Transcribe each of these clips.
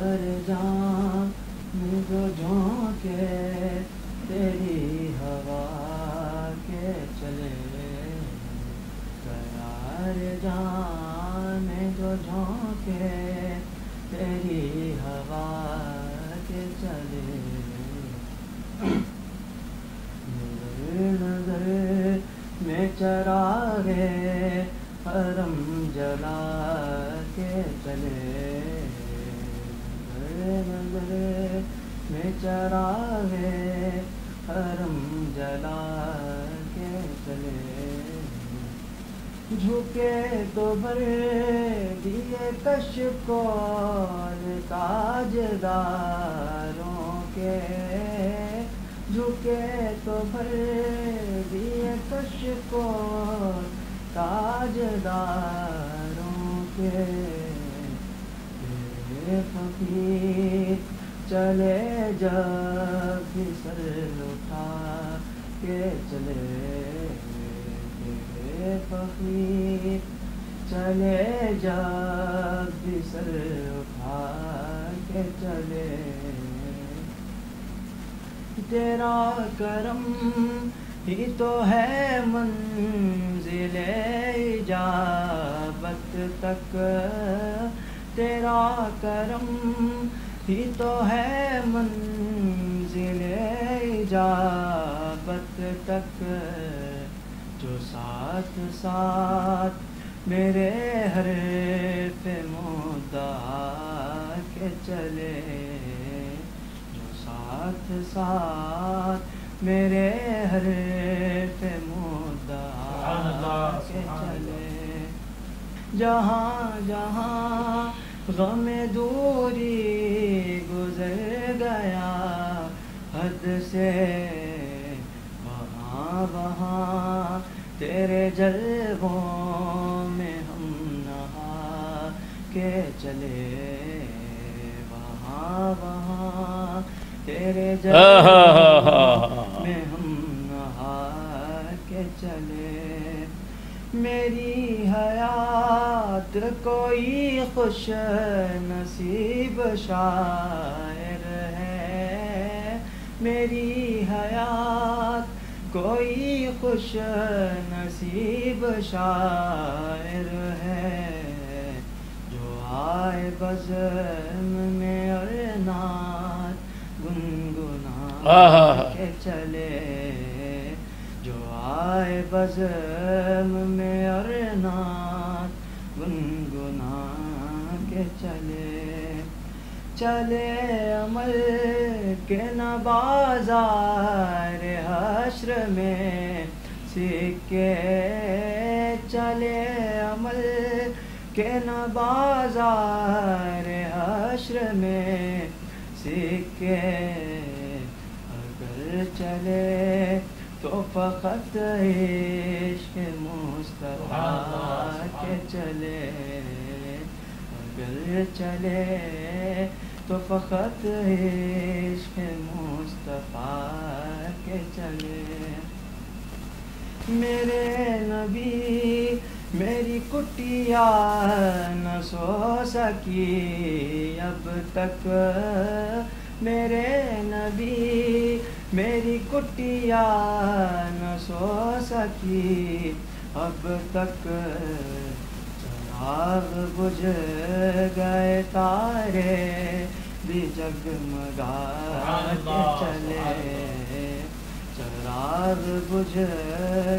ہر جان میں جو جھونکے تیری ہوا کے چلے ہر جان میں جو جھونکے تیری ہوا کے چلے نظر میں چراغے حرم جلا کے چلے نظر میں چراغے حرم جلا کے چلے جھکے تو بھر دیے کشکول تاجداروں کے جھکے تو بھر دیے کشکول تاجداروں کے تیرے فقیر چلے جب بھی سر اٹھا کے چلے تیرے فقیر چلے جب بھی سر اٹھا کے چلے تیرا کرم ہی تو ہے منزل اجابت تک تیرا کرم ہی تو ہے منزل اجابت تک جو ساتھ ساتھ میرے حرف مدعا کے چلے جو ساتھ ساتھ میرے حرف مدعا کے چلے جہاں جہاں غم دوری گزر گیا حد سے وہاں وہاں تیرے جلووں میں ہم نہا کے چلے وہاں وہاں تیرے جلووں میں ہم نہا کے چلے میری حیات کوئی خوش نصیب شاعر ہے میری حیات کوئی خوش نصیب شاعر ہے جو آئے بزم میں اور نعت گنگنا کے چلے جو آئے بزم میں اور نعت گنگنا کے چلے چلے عمل کے نہ بازار حشر میں سکے چلے عمل کے نہ بازار حشر میں سکے اگر چلے تو فقط عشق مصطفیٰ کے چلے اگر چلے تو فقط عشق مصطفیٰ کے چلے میرے نبی میری کٹیا نہ سو سکی اب تک میرے نبی میری کٹیا نہ سو سکی اب تک چراغ بجھ گئے تارے بھی جگمگا کے چلے چراغ بجھ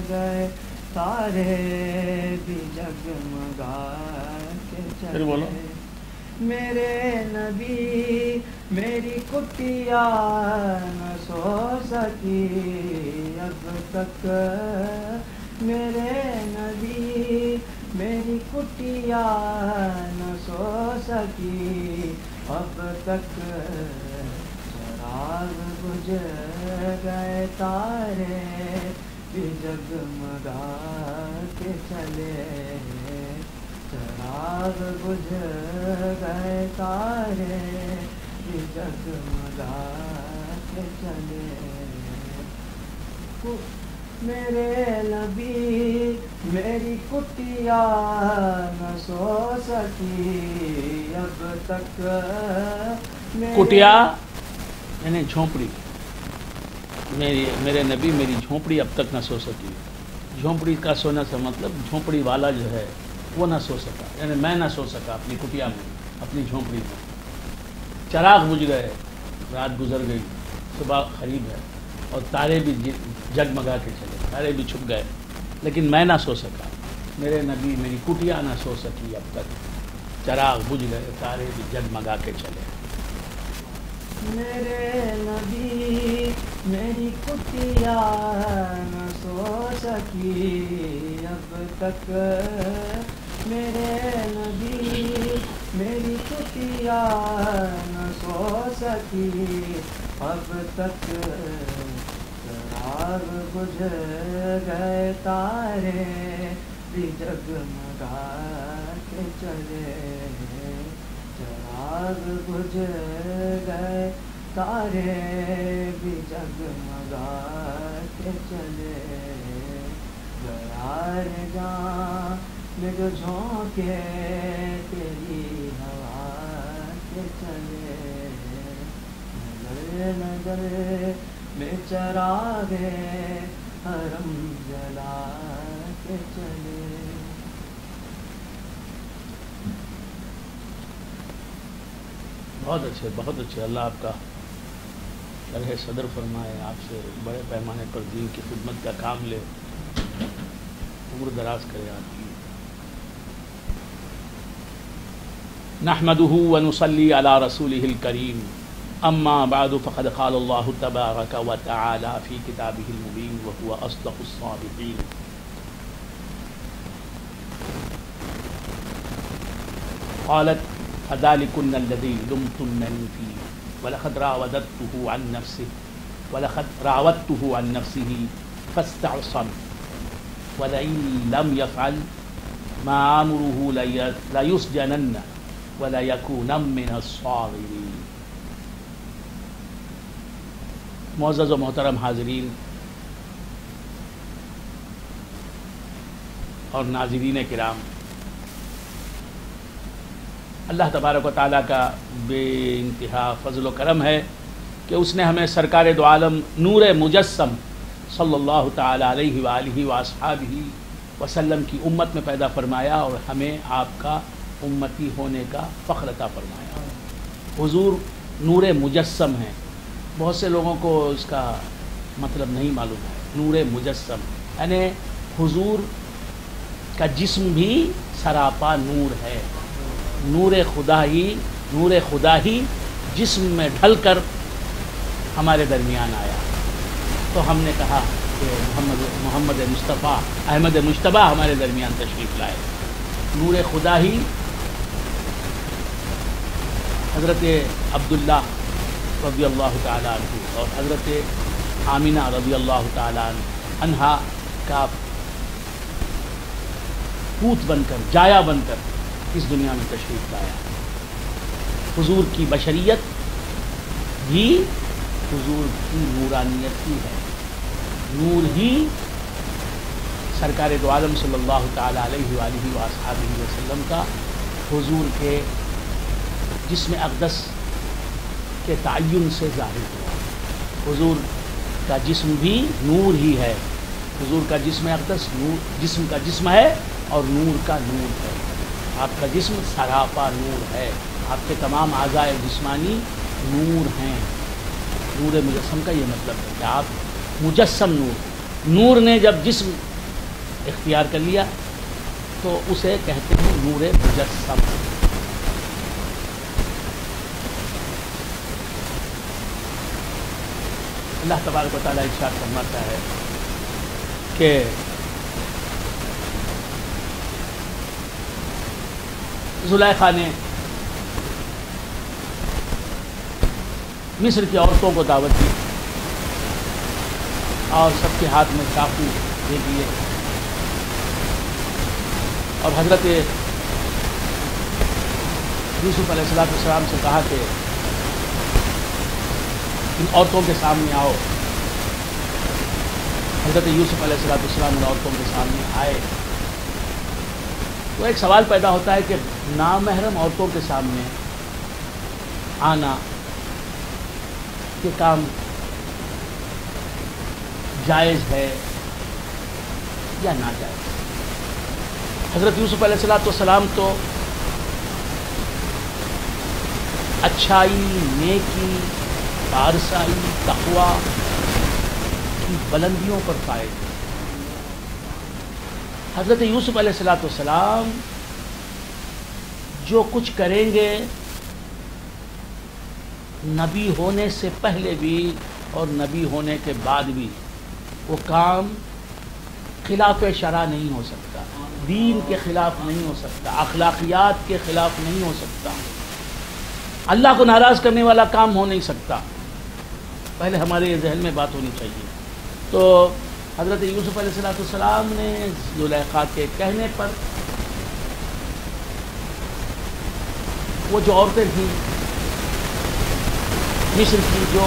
گئے تارے بھی جگمگا کے چلے میرے نبی میری کٹیا نہ سو سکی اب تک میرے نبی میری کٹیا نہ سو سکی اب تک چراغ بجھ گئے تارے بھی جگمگا کے چلے چراغ بجھ گئے تارے بھی جگمگا کے چلے میرے نبی میری کٹیا نہ سو سکی اب تک. کٹیا یعنی جھونپڑی. میرے نبی میری جھونپڑی اب تک نہ سو سکی. جھونپڑی کا سونا سے مطلب جھونپڑی والا جو ہے وہ نہ سو سکا، یعنی میں نہ سو سکا اپنی کٹیا میں، اپنی جھونپڑی میں. چراغ بجھ گئے، رات گزر گئی، صبح قریب ہے، اور تارے بھی جگمگا کے چلے، تارے بھی چھپ گئے، لیکن میں نہ سو سکا. میرے نبی میری کٹیا نہ سو سکی اب تک. چراغ بجھ گئے، تارے بھی جگمگا کے چلے. میرے نبی میری کٹیا نہ سو سکی اب تک. میرے نبی میری کٹیا نہ سو سکی اب تک. چراغ بجھ گئے تارے بھی جگمگا کے چلے. چراغ بجھ گئے تارے بھی جگمگا کے چلے. یار جاں میں جو جھونکے تیری ہوا کے چلے. نظر نظر میں چراغے حرم جلا کے چلے. بہت اچھے، بہت اچھے. اللہ آپ کا شرح صدر فرمائے، آپ سے بڑے پیمانے پر دین کی خدمت کا کام لے، عمر دراز کرے آپ کی. نحمده ونصلي على رسوله الكريم. اما بعد فقد قال الله تبارك وتعالى في كتابه المبين وهو اصدق الصادقين. قالت فذلكن الذي لمتنني فيه ولقد راودته عن نفسه فاستعصم ولئن لم يفعل ما امره ليسجنن وليكونن من الصاغرين. معزز و محترم حاضرین اور ناظرین کرام، اللہ تبارک و تعالیٰ کا بے انتہا فضل و کرم ہے کہ اس نے ہمیں سرکار دو عالم نور مجسم صلی اللہ تعالیٰ علیہ وآلہ وآصحابہ وسلم کی امت میں پیدا فرمایا اور ہمیں آپ کا امتی ہونے کا فخر عطا فرمایا. حضور نور مجسم ہیں. بہت سے لوگوں کو اس کا مطلب نہیں معلوم ہے. نور مجسم یعنی حضور کا جسم بھی سراپا نور ہے. نور خدا ہی جسم میں ڈھل کر ہمارے درمیان آیا. تو ہم نے کہا کہ محمد مصطفیٰ احمد مجتبیٰ ہمارے درمیان تشریف لائے. نور خدا ہی حضرت عبداللہ رضی اللہ تعالیٰ عنہ اور حضرت آمینہ رضی اللہ تعالیٰ عنہا کا پوت بن کر، جایا بن کر اس دنیا میں تشریف لایا. حضور کی بشریت بھی حضور کی نورانیت ہی ہے. نور ہی سرکار دو عالم صلی اللہ تعالیٰ علیہ وآلہ وآصحابہ وسلم کا حضور کے جسم اقدس کے تعین سے ظاہر ہوا. حضور کا جسم بھی نور ہی ہے. حضور کا جسم اقدس جسم کا جسم ہے اور نور کا نور ہے. آپ کا جسم سراپا نور ہے. آپ کے تمام اعضاء جسمانی نور ہیں. نور مجسم کا یہ مطلب ہے کہ آپ مجسم نور نے جب جسم اختیار کر لیا تو اسے کہتے ہیں نور مجسم. اللہ تبارک و تعالیٰ ارشاد فرماتا ہے کہ زلیخا نے مصر کی عورتوں کو دعوت دی اور سب کے ہاتھ میں چاقو دے دیے اور حضرت یوسف علیہ السلام سے کہا کہ ان عورتوں کے سامنے آؤ. حضرت یوسف علیہ السلام ان عورتوں کے سامنے آئے تو ایک سوال پیدا ہوتا ہے کہ نامحرم عورتوں کے سامنے آنا یہ کام جائز ہے یا ناجائز؟ حضرت یوسف علیہ السلام تو اچھائی، نیکی، پارسائی، تقوی کی بلندیوں پر قائم تھے۔ حضرت یوسف علیہ السلام جو کچھ کریں گے نبی ہونے سے پہلے بھی اور نبی ہونے کے بعد بھی وہ کام خلاف شرع نہیں ہو سکتا، دین کے خلاف نہیں ہو سکتا، اخلاقیات کے خلاف نہیں ہو سکتا، اللہ کو ناراض کرنے والا کام ہو نہیں سکتا۔ پہلے ہمارے یہ ذہن میں بات ہونی چاہیے۔ تو حضرت یوسف علیہ السلام نے زلیخا کے کہنے پر وہ جو عورتیں تھیں مصر کی جو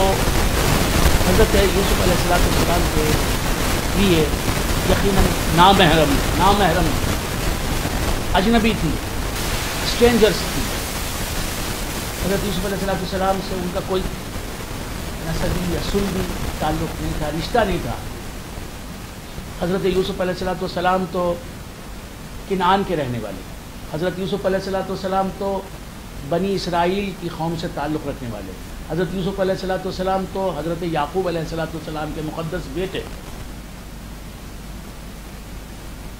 حضرت یوسف علیہ السلام کے لیے یقیناً نامحرم اجنبی تھی، اسٹرینجرس تھی، حضرت یوسف علیہ السلام سے ان کا کوئی نسبی یا سلبی تعلق نہیں تھا، رشتہ نہیں تھا۔ حضرت یوسف علیہ السلام تو کنعان کے رہنے والے، حضرت یوسف علیہ السلام تو بنی اسرائیل کی قوم سے تعلق رکھنے والے، حضرت یوسف علیہ السلام تو حضرت یعقوب علیہ السلام کے مقدس بیٹے،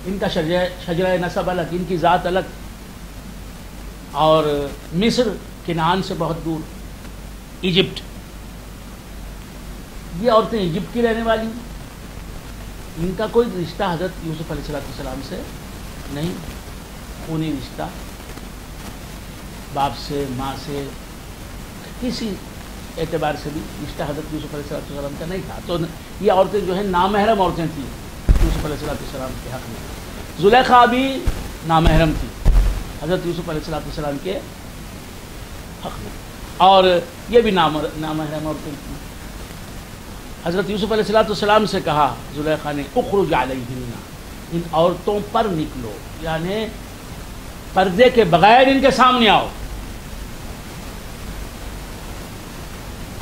ان کا شجرہ نسب الگ، ان کی ذات الگ، اور مصر کنعان سے بہت دور، ایجپٹ، یہ عورتیں ایجپٹ کی رہنے والی، ان کا کوئی رشتہ حضرت یوسف علیہ السلام سے نہیں، خونی رشتہ، باپ سے، ماں سے، کسی اعتبار سے بھی رشتہ حضرت یوسف علیہ السلام کا نہیں تھا۔ تو یہ عورتیں جو ہیں نامحرم عورتیں تھیں یوسف علیہ السلام کے حق میں۔ زلیخا بھی نامحرم تھی حضرت یوسف علیہ السلام کے حق میں، اور یہ بھی نامحرم عورتیں تھیں۔ حضرت یوسف علیہ السلام سے کہا زلیخا نے اخرج علیہن، ان عورتوں پر نکلو، یعنی پردے کے بغیر ان کے سامنے آؤ۔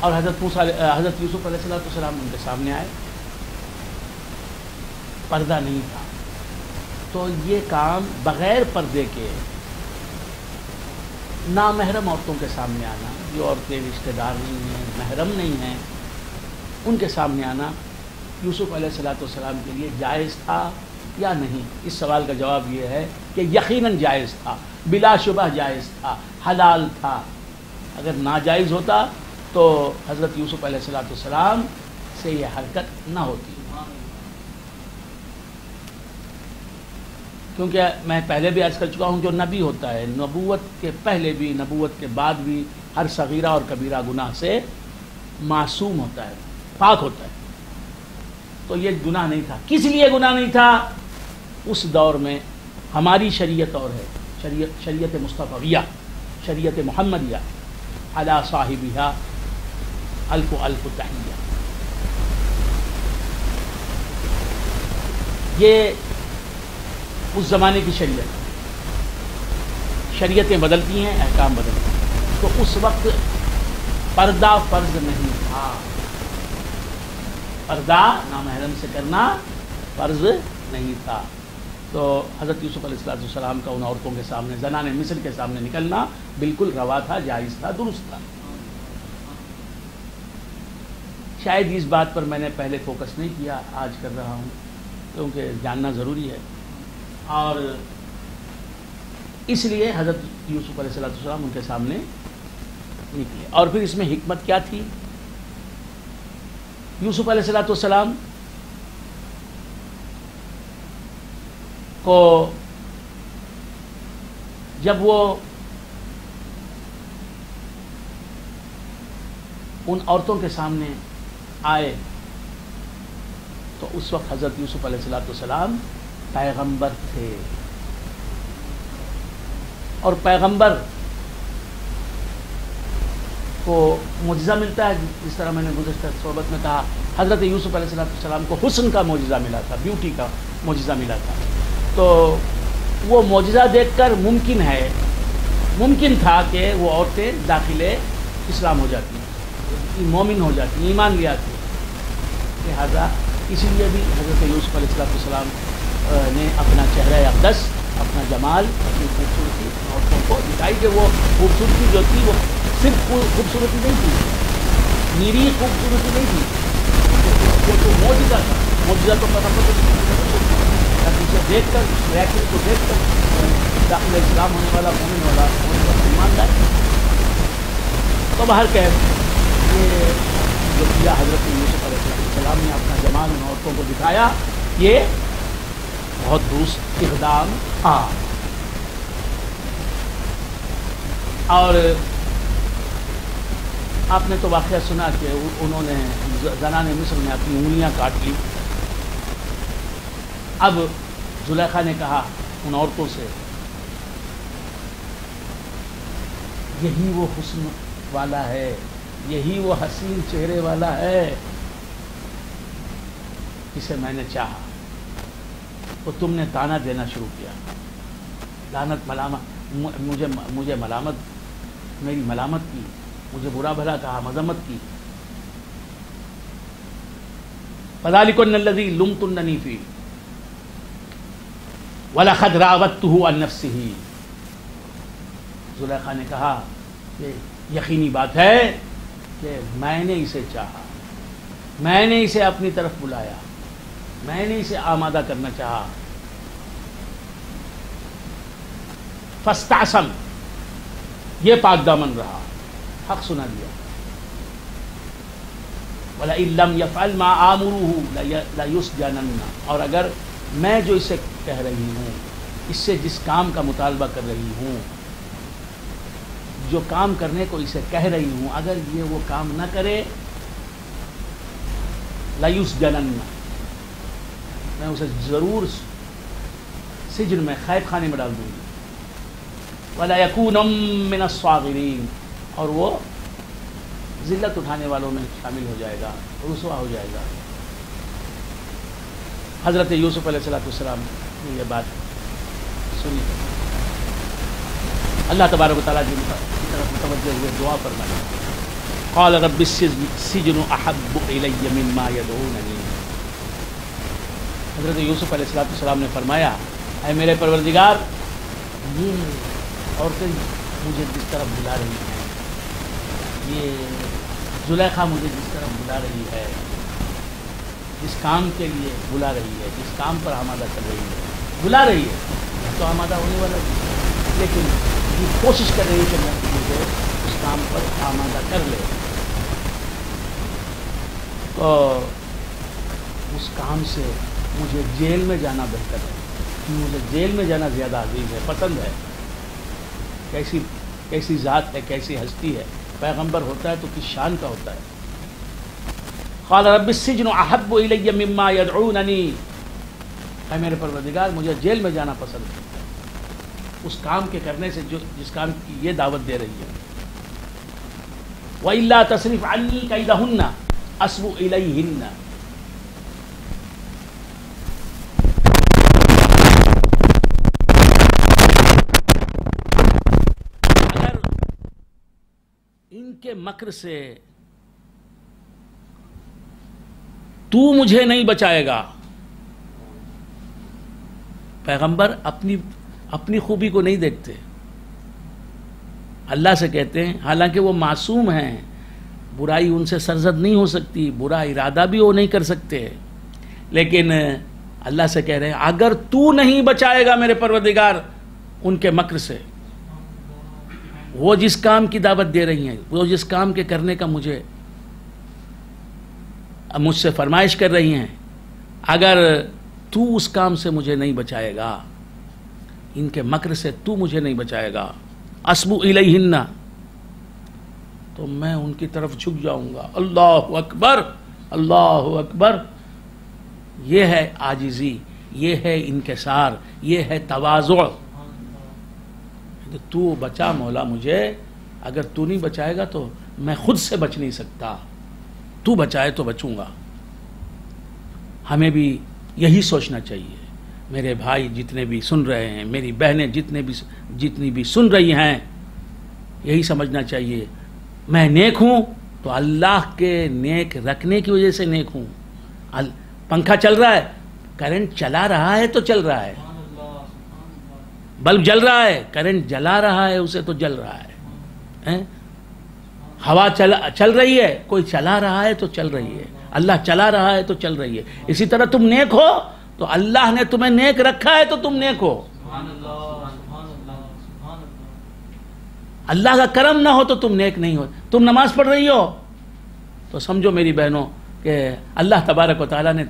اور حضرت یوسف علیہ السلام ان کے سامنے آئے، پردہ نہیں تھا۔ تو یہ کام بغیر پردے کے نامحرم عورتوں کے سامنے آنا، جو عورتیں رشتہ دار نہیں ہیں، محرم نہیں ہیں، ان کے سامنے آنا یوسف علیہ السلام کے لیے جائز تھا یا نہیں؟ اس سوال کا جواب یہ ہے کہ یقیناً جائز تھا، بلا شبہ جائز تھا، حلال تھا۔ اگر ناجائز ہوتا تو حضرت یوسف علیہ السلام سے یہ حرکت نہ ہوتی، کیونکہ میں پہلے بھی عرض کر چکا ہوں جو نبی ہوتا ہے نبوت کے پہلے بھی نبوت کے بعد بھی ہر صغیرہ اور کبیرہ گناہ سے معصوم ہوتا ہے، پاک ہوتا ہے۔ تو یہ گناہ نہیں تھا۔ کس لیے گناہ نہیں تھا؟ اس دور میں ہماری شریعت اور ہے، شریعت مصطفیہ، شریعت محمدیہ، علی صاحبہا الف الف تحیہ۔ یہ اس زمانے کی شریعتیں بدلتی ہیں، احکام بدلتے ہیں، تو اس وقت پردہ فرض نہیں تھا، پردہ نامحرم سے کرنا فرض نہیں تھا۔ تو حضرت یوسف علیہ السلام کا ان عورتوں کے سامنے، زنان مصر کے سامنے نکلنا بالکل روا تھا، جائز تھا، درست تھا۔ شاید اس بات پر میں نے پہلے فوکس نہیں کیا، آج کر رہا ہوں کیونکہ جاننا ضروری ہے، اور اس لیے حضرت یوسف علیہ السلام ان کے سامنے نکلے۔ اور پھر اس میں حکمت کیا تھی؟ یوسف علیہ السلام کو جب وہ ان عورتوں کے سامنے آئے تو اس وقت حضرت یوسف علیہ السلام پیغمبر تھے، اور پیغمبر کو معجزہ ملتا ہے، جس طرح میں نے گزشتہ صحبت میں کہا حضرت یوسف علیہ السلام کو حسن کا معجزہ ملا تھا، بیوٹی کا معجزہ ملا تھا. تو وہ معجزہ دیکھ کر ممکن تھا کہ وہ عورتیں داخل اسلام ہو جاتی ہیں، مومن ہو جاتی ہیں، ایمان لے آتی ہیں. لہٰذا اسی لیے بھی حضرت یوسف علیہ السلام نے اپنا چہرہ اقدس، اپنا جمال، اپنی خوبصورتی عورتوں کو دکھائی کہ وہ خوبصورتی جو تھی وہ صرف خوبصورتی نہیں تھی، میری خوبصورتی نہیں تھی، وہ تو معجزہ تھا. معجزہ تو اسے دیکھ کر، ریاکٹ کو دیکھ کر داخل اسلام ہونے والا مومن والا ایماندار. تو بہر کہ یہ جو کیا حضرت یوسف علیہ السلام نے اپنا جمال ان عورتوں کو دکھایا، یہ بہت درست اقدام تھا. اور آپ نے تو واقعہ سنا کہ انہوں نے زنان مصر نے اپنی انگلیاں کاٹ لی. اب زلیخا نے کہا ان عورتوں سے، یہی وہ حسن والا ہے، یہی وہ حسین چہرے والا ہے جسے میں نے چاہا. تو تم نے تانا دینا شروع کیا، لعنت ملامت، مجھے ملامت، میری ملامت کی، مجھے برا بھلا کہا، مذمت کی. فذلکن الذی لمتننی فیہ وَلَقَدْ رَاوَدتُّهُ عَن نَفْسِهِ. زلیخا نے کہا کہ یقینی بات ہے کہ میں نے اسے چاہا، میں نے اسے اپنی طرف بلایا، میں نے اسے آمادہ کرنا چاہا. فاستعصم، یہ پاک دامن رہا، حق سنا دیا. وَلَئِن لَّمْ يَفْعَلْ مَا آمُرُهُ لَيُسْجَنَنَّ، اور اگر میں جو اسے کہہ رہی ہوں، اس سے جس کام کا مطالبہ کر رہی ہوں، جو کام کرنے کو اسے کہہ رہی ہوں، اگر یہ وہ کام نہ کرے، لَيُسْجَنَنَّ، میں اسے ضرور سجن میں، قید خانے میں ڈال دوں گی. وَلَيَكُونَ مِنَ الصَّاغِرِينَ، اور وہ ذلت اٹھانے والوں میں شامل ہو جائے گا، رسوا ہو جائے گا. حضرت یوسف علیہ السلام نے یہ بات سنی. اللہ تبارک و تعالیٰ کی طرف متوجہ ہوئے دعا فرمائی. قال رب السجن احب الی مما یدعوننی. حضرت یوسف علیہ السلام نے فرمایا، اے میرے پروردگار، یہ عورتیں مجھے جس طرف بلا رہی ہیں، یہ زلیخا مجھے جس طرف بلا رہی ہے، جس کام کے لیے بلا رہی ہے، جس کام پر آمادہ کر رہی ہے، بلا رہی ہے تو آمادہ ہونے والا ہے، لیکن یہ کوشش کر رہی ہے کہ میں مجھے اس کام پر آمادہ کر لے. تو اس کام سے مجھے جیل میں جانا بہتر ہے، مجھے جیل میں جانا زیادہ عزیز ہے، پسند ہے. کیسی ذات ہے، کیسی ہستی ہے، پیغمبر ہوتا ہے تو کس شان کا ہوتا ہے. قال رب السجن احب الی مما یدعوننی، اے میرے پروردگار، مجھے جیل میں جانا پسند ہے اس کام کے کرنے سے جس کام کی یہ دعوت دے رہی ہے. وَإِلَّا تَصْرِفْ عَنِّي كَيْدَهُنَّ أَصْبُ إِلَيْهِنَّ. اگر ان کے مکر سے تو مجھے نہیں بچائے گا. پیغمبر اپنی خوبی کو نہیں دیکھتے، اللہ سے کہتے ہیں، حالانکہ وہ معصوم ہیں، برائی ان سے سرزد نہیں ہو سکتی، برا ارادہ بھی وہ نہیں کر سکتے، لیکن اللہ سے کہہ رہے ہیں اگر تو نہیں بچائے گا میرے پروردگار ان کے مکر سے، وہ جس کام کی دعوت دے رہی ہیں، وہ جس کام کے کرنے کا مجھ سے فرمائش کر رہی ہیں، اگر تو اس کام سے مجھے نہیں بچائے گا، ان کے مکر سے تو مجھے نہیں بچائے گا، اسبو الیہن، تو میں ان کی طرف جھک جاؤں گا. اللہ اکبر، اللہ اکبر. یہ ہے عاجزی، یہ ہے انکسار، یہ ہے تواضع. تو بچا مولا مجھے، اگر تو نہیں بچائے گا تو میں خود سے بچ نہیں سکتا، تو بچائے تو بچوں گا۔ ہمیں بھی یہی سوچنا چاہیے۔ میرے بھائی جتنے بھی سن رہے ہیں، میری بہنیں جتنی بھی سن رہی ہیں، یہی سمجھنا چاہیے میں نیک ہوں تو اللہ کے نیک رکھنے کی وجہ سے نیک ہوں۔ پنکھا چل رہا ہے، کرنٹ چلا رہا ہے تو چل رہا ہے، بلب جل رہا ہے، کرنٹ جلا رہا ہے اسے تو جل رہا ہے، ہوا چل رہی ہے، کوئی چلا رہا ہے تو چل رہی ہے، اللہ چلا رہا ہے تو چل رہی ہے۔ اسی طرح تم نیک ہو تو اللہ نے تمہیں نیک رکھا ہے تو تم نیک ہو۔ اللہ کا کرم نہ ہو تو تم نیک نہیں ہو۔ تم نماز پڑھ رہی ہو تو سمجھو میری بہنوں کہ اللہ تبارک و تعالیٰ نے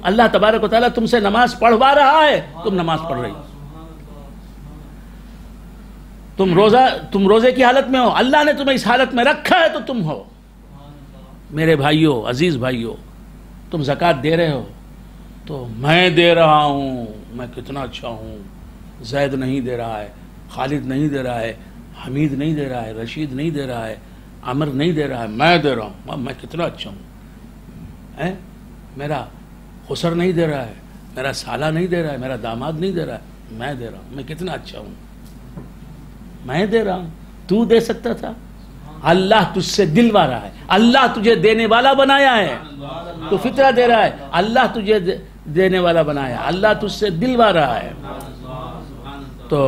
اللہ تبارک و تعالیٰ تم سے نماز پڑھوا رہا ہے، تم نماز پڑھ رہی ہو۔ تم روزے کی حالت میں ہو، اللہ نے تمہیں اس حالت میں رکھا ہے تو تم ہو۔ میرے بھائیوں، عزیز بھائیوں، تم زکوٰۃ دے رہے ہو تو میں دے رہا ہوں، میں کتنا اچھا ہوں، زید نہیں دے رہا ہے، خالد نہیں دے رہا ہے، حمید نہیں دے رہا ہے، رشید نہیں دے رہا ہے، عمر نہیں دے رہا ہے، میں دے رہا ہوں، میں کتنا اچھا ہوں۔ میرا خسر نہیں دے رہا ہے، میرا سالہ نہیں دے رہا ہے، میرا داماد نہیں دے رہا ہے، میں دے رہا ہوں، میں کتنا اچھا ہوں، میں دے رہا ہوں۔ تو دے سکتا تھا؟ اللہ تجھ سے دلوا رہا ہے، اللہ تجھے دینے والا بنایا ہے، تو فطرہ دے رہا ہے، اللہ تجھے دینے والا بنایا، اللہ تجھ سے دلوا رہا ہے۔ تو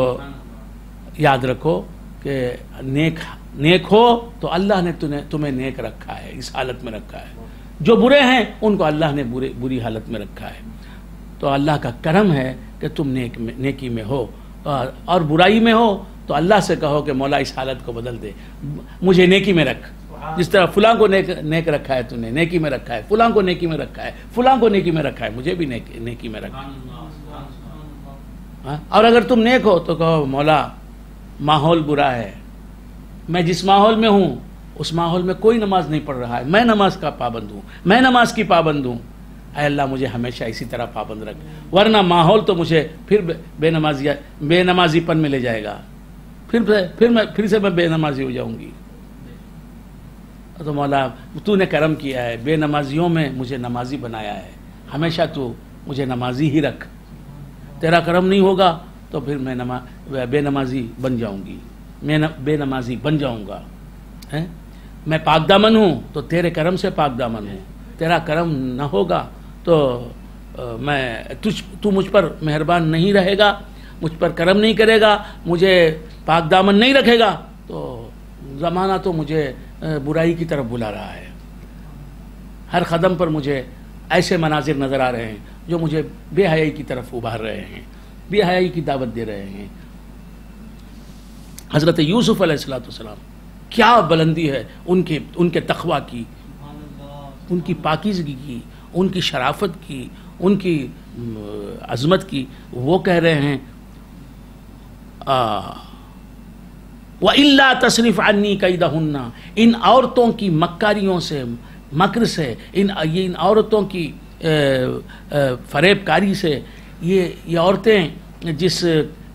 یاد رکھو کہ نیک ہو تو اللہ نے تمہیں نیک رکھا ہے، اس حالت میں رکھا ہے۔ جو برے ہیں ان کو اللہ نے بری حالت میں رکھا ہے۔ تو اللہ کا کرم ہے کہ تم نیکی میں ہو، اور برائی میں ہو تو اللہ سے کہو کہ مولا اس حالت کو بدل دے، مجھے نیکی میں رکھ، جس طرح فلاں کو نیک رکھا ہے، تو نے نیکی میں رکھا ہے، فلاں کو نیکی میں رکھا ہے، فلاں کو نیکی میں رکھا ہے، مجھے بھی نیکی میں رکھ۔ اور اگر تم نیک ہو تو کہو مولا ماحول برا ہے، میں جس ماحول میں ہوں اس ماحول میں کوئی نماز نہیں پڑھ رہا ہے، میں نماز کا پابند ہوں، میں نماز کی پابند ہوں، اے اللہ مجھے ہمیشہ اسی طرح پابند رکھ، ورنہ ماحول تو مجھے پھر بے نمازی پن میں لے جائے گا، پھر سے میں بے نمازی ہو جاؤں گی۔ تو مولا تو نے کرم کیا ہے، بے نمازیوں میں مجھے نمازی بنایا ہے، ہمیشہ تو مجھے نمازی ہی رکھ، تیرا کرم نہیں ہوگا تو پھر میں بے نمازی بن جاؤں گی، میں بے نمازی بن جاؤں گا۔ میں پاک دامن ہوں تو تیرے کرم سے پاک دامن ہوں، تیرا کرم نہ ہوگا تو تو مجھ پر مہربان نہیں رہے گا، مجھ پر کرم نہیں کرے گا، مجھے پاک دامن نہیں رکھے گا، تو زمانہ تو مجھے برائی کی طرف بلا رہا ہے۔ ہر قدم پر مجھے ایسے مناظر نظر آ رہے ہیں جو مجھے بے حیائی کی طرف ابھار رہے ہیں، بے حیائی کی دعوت دے رہے ہیں۔ حضرت یوسف علیہ السلام کیا بلندی ہے ان کے تقوی کی، ان کی پاکیزگی کی، ان کی شرافت کی، ان کی عظمت کی۔ وہ کہہ رہے ہیں وَإِلَّا تَصْرِفْ عَنِّي كَيْدَهُنَّ، ان عورتوں کی مکاریوں سے، مکر سے، ان عورتوں کی فریب کاری سے، یہ عورتیں جس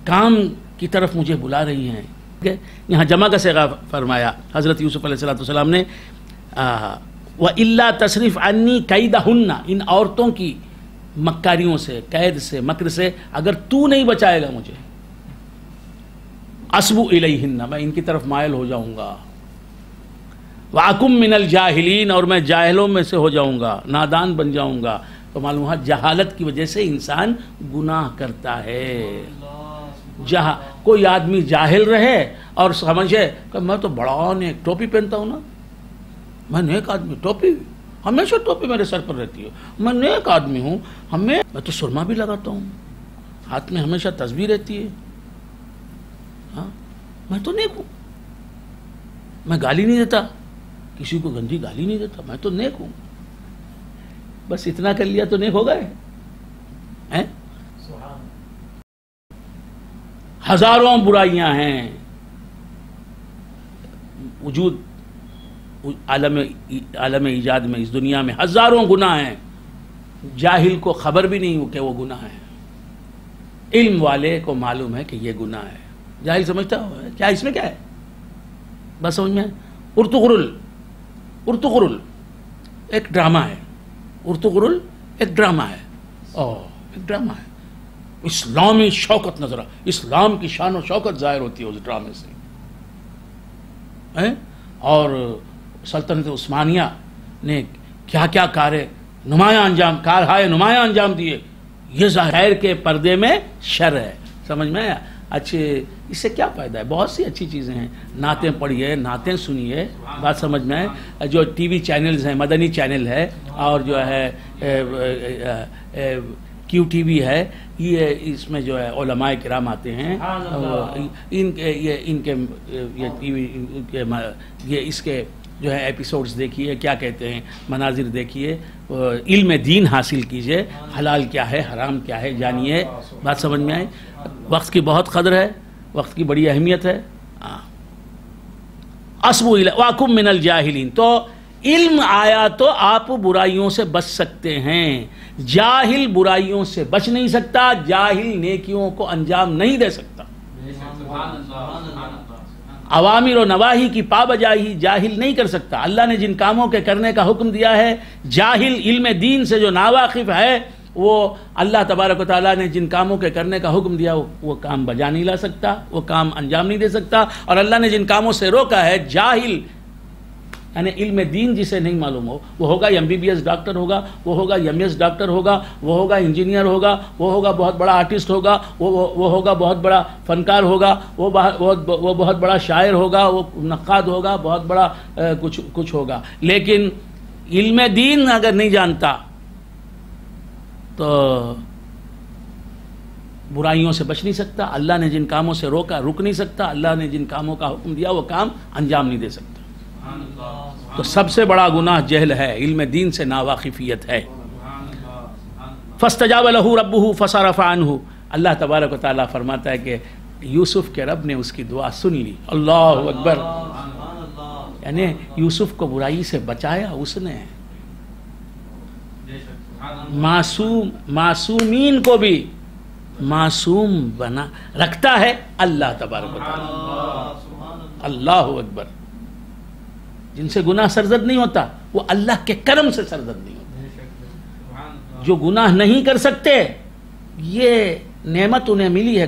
کام کی طرف مجھے بلا رہی ہیں۔ یہاں جمع کا صیغہ فرمایا حضرت یوسف علیہ السلام نے، وَإِلَّا تَصْرِفْ عَنِّي كَيْدَهُنَّ، ان عورتوں کی مکاریوں سے، قید سے، مکر سے اگر تو نہیں بچائے گا مجھے، اصبو الیہن، میں ان کی طرف مائل ہو جاؤں گا، وَأَكُمْ مِنَ الْجَاهِلِينَ، اور میں جاہلوں میں سے ہو جاؤں گا، نادان بن جاؤں گا۔ تو معلوم ہوا جہالت کی وجہ سے انسان گناہ کرتا ہے۔ کوئی آدمی جاہل رہے اور سمجھے کہ میں تو بڑا نیک، ٹوپی پہنتا ہوں نا، میں نیک آدمی، ٹوپی ہمیشہ ٹوپی میرے سر پر رہتی ہے، میں نیک آدمی ہوں، میں تو سرما بھی لگاتا ہوں، ہاتھ میں ہمیشہ تسبیح رہتی ہے، میں تو نیک ہوں، میں گالی نہیں دیتا، کسی کو گندی گالی نہیں دیتا، میں تو نیک ہوں۔ بس اتنا کر لیا تو نیک ہو گئے؟ ہزاروں برائیاں ہیں وجود عالم ایجاد میں، اس دنیا میں ہزاروں گناہ ہیں، جاہل کو خبر بھی نہیں ہو کہ وہ گناہ ہے، علم والے کو معلوم ہے کہ یہ گناہ ہے، جاہل سمجھتا ہو کیا اس میں کیا ہے، بات سمجھ میں؟ ارطغرل ایک ڈرامہ ہے، ارطغرل ایک ڈرامہ ہے، ایک ڈرامہ ہے، اسلامی شوکت نظر، اسلام کی شان و شوکت ظاہر ہوتی ہے اس ڈرامے سے، اور سلطنت عثمانیہ نے کیا کیا کارہائے نمایاں انجام دیے، یہ ظاہر کے پردے میں شر ہے، سمجھ میں؟ اچھے اس سے کیا فائدہ ہے؟ بہت سی اچھی چیزیں ہیں، نعتیں پڑھیے، نعتیں سنیے، بات سمجھ میں ہے؟ جو ٹی وی چینلز ہیں، مدنی چینل ہے، اور جو ہے کیو ٹی وی ہے، یہ اس میں جو ہے علماء کرام آتے ہیں، اس کے جو ہے ایپیسوڈز دیکھیے، کیا کہتے ہیں، مناظر دیکھیے، علم دین حاصل کیجئے، حلال کیا ہے حرام کیا ہے جانیے، بات سمجھ میں آئی؟ وقت کی بہت قدر ہے، وقت کی بڑی اہمیت ہے۔ وَأَكُن مِّنَ الْجَاهِلِينَ، تو علم آیا تو آپ برائیوں سے بچ سکتے ہیں، جاہل برائیوں سے بچ نہیں سکتا، جاہل نیکیوں کو انجام نہیں دے سکتا، اوامر و نواہی کی پابجائی جاہل نہیں کر سکتا۔ اللہ نے جن کاموں کے کرنے کا حکم دیا ہے، جاہل علم دین سے جو ناواقف ہے، وہ اللہ تبارک و تعالیٰ نے جن کاموں کے کرنے کا حکم دیا وہ کام بجا نہیں لا سکتا، وہ کام انجام نہیں دے سکتا، اور اللہ نے جن کاموں سے روکا ہے، جاہل یعنی علم دین جسے نہیں معلوم ہو، وہ ہوگا MBBS ڈاکٹر ہوگا، وہ ہوگا MS ڈاکٹر ہوگا، وہ ہوگا انجینئر ہوگا، وہ ہوگا بہت بڑا آرٹسٹ ہوگا، وہ ہوگا بہت بڑا فنکار ہوگا، وہ بہت بڑا شاعر ہوگا، وہ نقاد ہوگا، بہت بڑا کچھ ہوگا، لیکن علم دین اگر نہیں جانتا تو برائیوں سے بچ نہیں سکتا، اللہ نے جن کاموں سے روکا رک نہیں سکتا، اللہ نے جن کاموں کا حکم دیا وہ کام انجام نہیں دے سکتا۔ تو سب سے بڑا گناہ جہل ہے، علم دین سے ناواقفیت ہے۔ فاستجاب له ربه فصرف عنه، اللہ تبارک و تعالیٰ فرماتا ہے کہ یوسف کے رب نے اس کی دعا سن لی، اللہ اکبر، یعنی یوسف کو برائی سے بچایا اس نے، معصومین کو بھی معصوم بنا رکھتا ہے اللہ تبارک و تعالیٰ، اللہ اکبر۔ جن سے گناہ سرزد نہیں ہوتا وہ اللہ کے کرم سے سرزد نہیں ہوتا، جو گناہ نہیں کر سکتے یہ نعمت انہیں ملی ہے،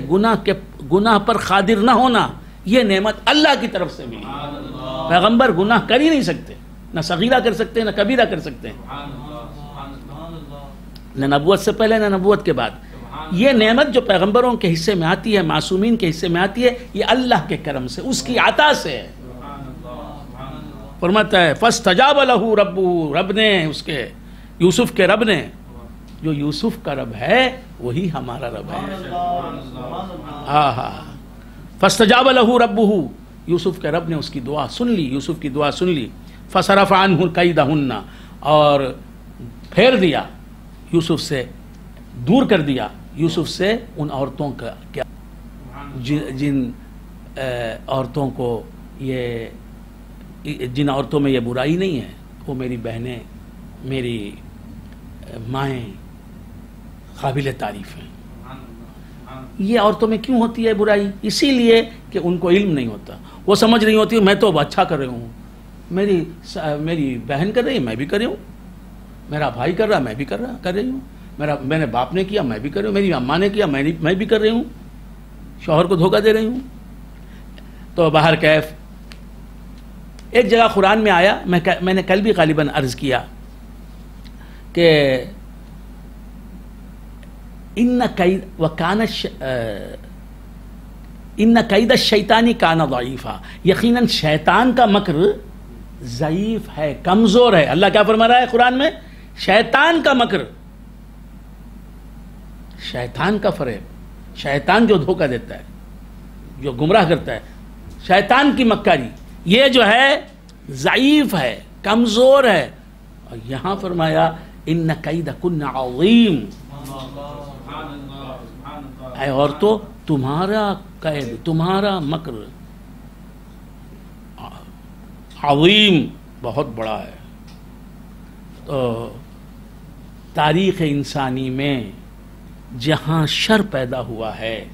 گناہ پر قادر نہ ہونا یہ نعمت اللہ کی طرف سے ملی ہے۔ پیغمبر گناہ کر ہی نہیں سکتے، نہ صغیرہ کر سکتے نہ کبیرہ کر سکتے ہیں، نہ نبوت سے پہلے نہ نبوت کے بعد۔ یہ نعمت جو پیغمبروں کے حصے میں آتی ہے، معصومین کے حصے میں آتی ہے، یہ اللہ کے کرم سے، اس کی عطا سے ہے۔ فرماتا ہے فاستجاب له ربه، رب نے اس کے یوسف کے رب نے، جو یوسف کا رب ہے وہی ہمارا رب ہے۔ فاستجاب له ربه، یوسف کے رب نے اس کی دعا سن لی، یوسف کی دعا سن لی۔ فصرف عنه کیدہن، اور پھیر دیا یوسف سے، دور کر دیا یوسف سے ان عورتوں کا کیا، جن عورتوں کو جن عورتوں میں یہ برائی نہیں ہے، وہ میری بہنیں، میری مائیں قابل تعریف ہیں۔ یہ عورتوں میں کیوں ہوتی ہے برائی؟ اسی لیے کہ ان کو علم نہیں ہوتا، وہ سمجھ رہی ہوتی میں تو اچھا کر رہی ہوں، میری بہن کر رہی ہے میں بھی کر رہی ہوں، میرا بھائی کر رہا میں بھی کر رہی ہوں، میرے باپ نے کیا میں بھی کر رہی ہوں، میری اماں نے کیا میں بھی کر رہی ہوں، شوہر کو دھوکہ دے رہی ہوں۔ تو باہر کیف ایک جگہ قرآن میں آیا، میں نے کل بھی غالباً عرض کیا کہ ان کید الشیطان کان ضعیفا، یقیناً شیطان کا مکر ضعیف ہے، کمزور ہے۔ اللہ کیا فرما رہا ہے قرآن میں؟ شیطان کا مکر، شیطان کا فریب، شیطان جو دھوکہ دیتا ہے، جو گمراہ کرتا ہے، شیطان کی مکاری، یہ جو ہے ضعیف ہے، کمزور ہے۔ اور یہاں فرمایا ان کیدکن عظیم، اے عورتوں تمہارا قید، تمہارا مکر عظیم، بہت بڑا ہے۔ تو تاریخ انسانی میں جہاں شر پیدا ہوا ہے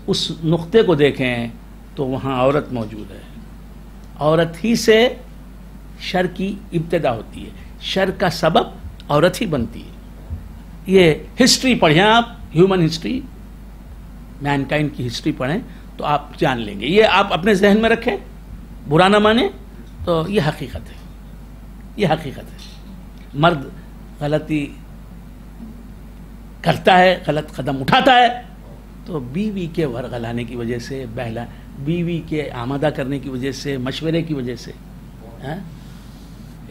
اس نقطے کو دیکھیں تو وہاں عورت موجود ہے. عورت ہی سے شر کی ابتدا ہوتی ہے, شر کا سبب عورت ہی بنتی ہے. یہ ہسٹری پڑھیں آپ, ہیومن ہسٹری, مین کائنڈ کی ہسٹری پڑھیں تو آپ جان لیں گے. یہ آپ اپنے ذہن میں رکھیں, برا نہ مانیں, تو یہ حقیقت ہے, یہ حقیقت ہے. مرد غلطی کرتا ہے, غلط قدم اٹھاتا ہے, تو بیوی کے ورغلانے کی وجہ سے, بیوی کے آمادہ کرنے کی وجہ سے, مشورے کی وجہ سے.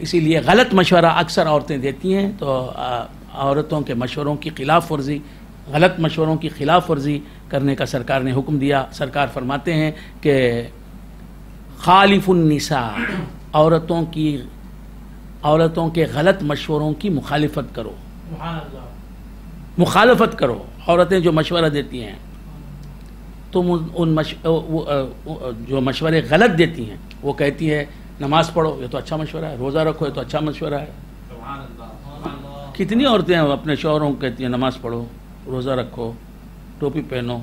اسی لیے غلط مشورہ اکثر عورتیں دیتی ہیں, تو عورتوں کے مشوروں کی خلاف ورزی, غلط مشوروں کی خلاف ورزی کرنے کا سرکار نے حکم دیا. سرکار فرماتے ہیں کہ خالف النساء, عورتوں کے غلط مشوروں کی مخالفت کرو. مخالفت کرو. عورتیں جو مشورہ دیتی ہیں, تم جو مشورے غلط دیتی ہیں, وہ کہتی ہے نماز پڑھو, یہ تو اچھا مشورہ ہے, روزہ رکھو, یہ تو اچھا مشورہ ہے. کتنی عورتیں اپنے شوہروں کو کہتی ہیں نماز پڑھو, روزہ رکھو, ٹوپی پہنو.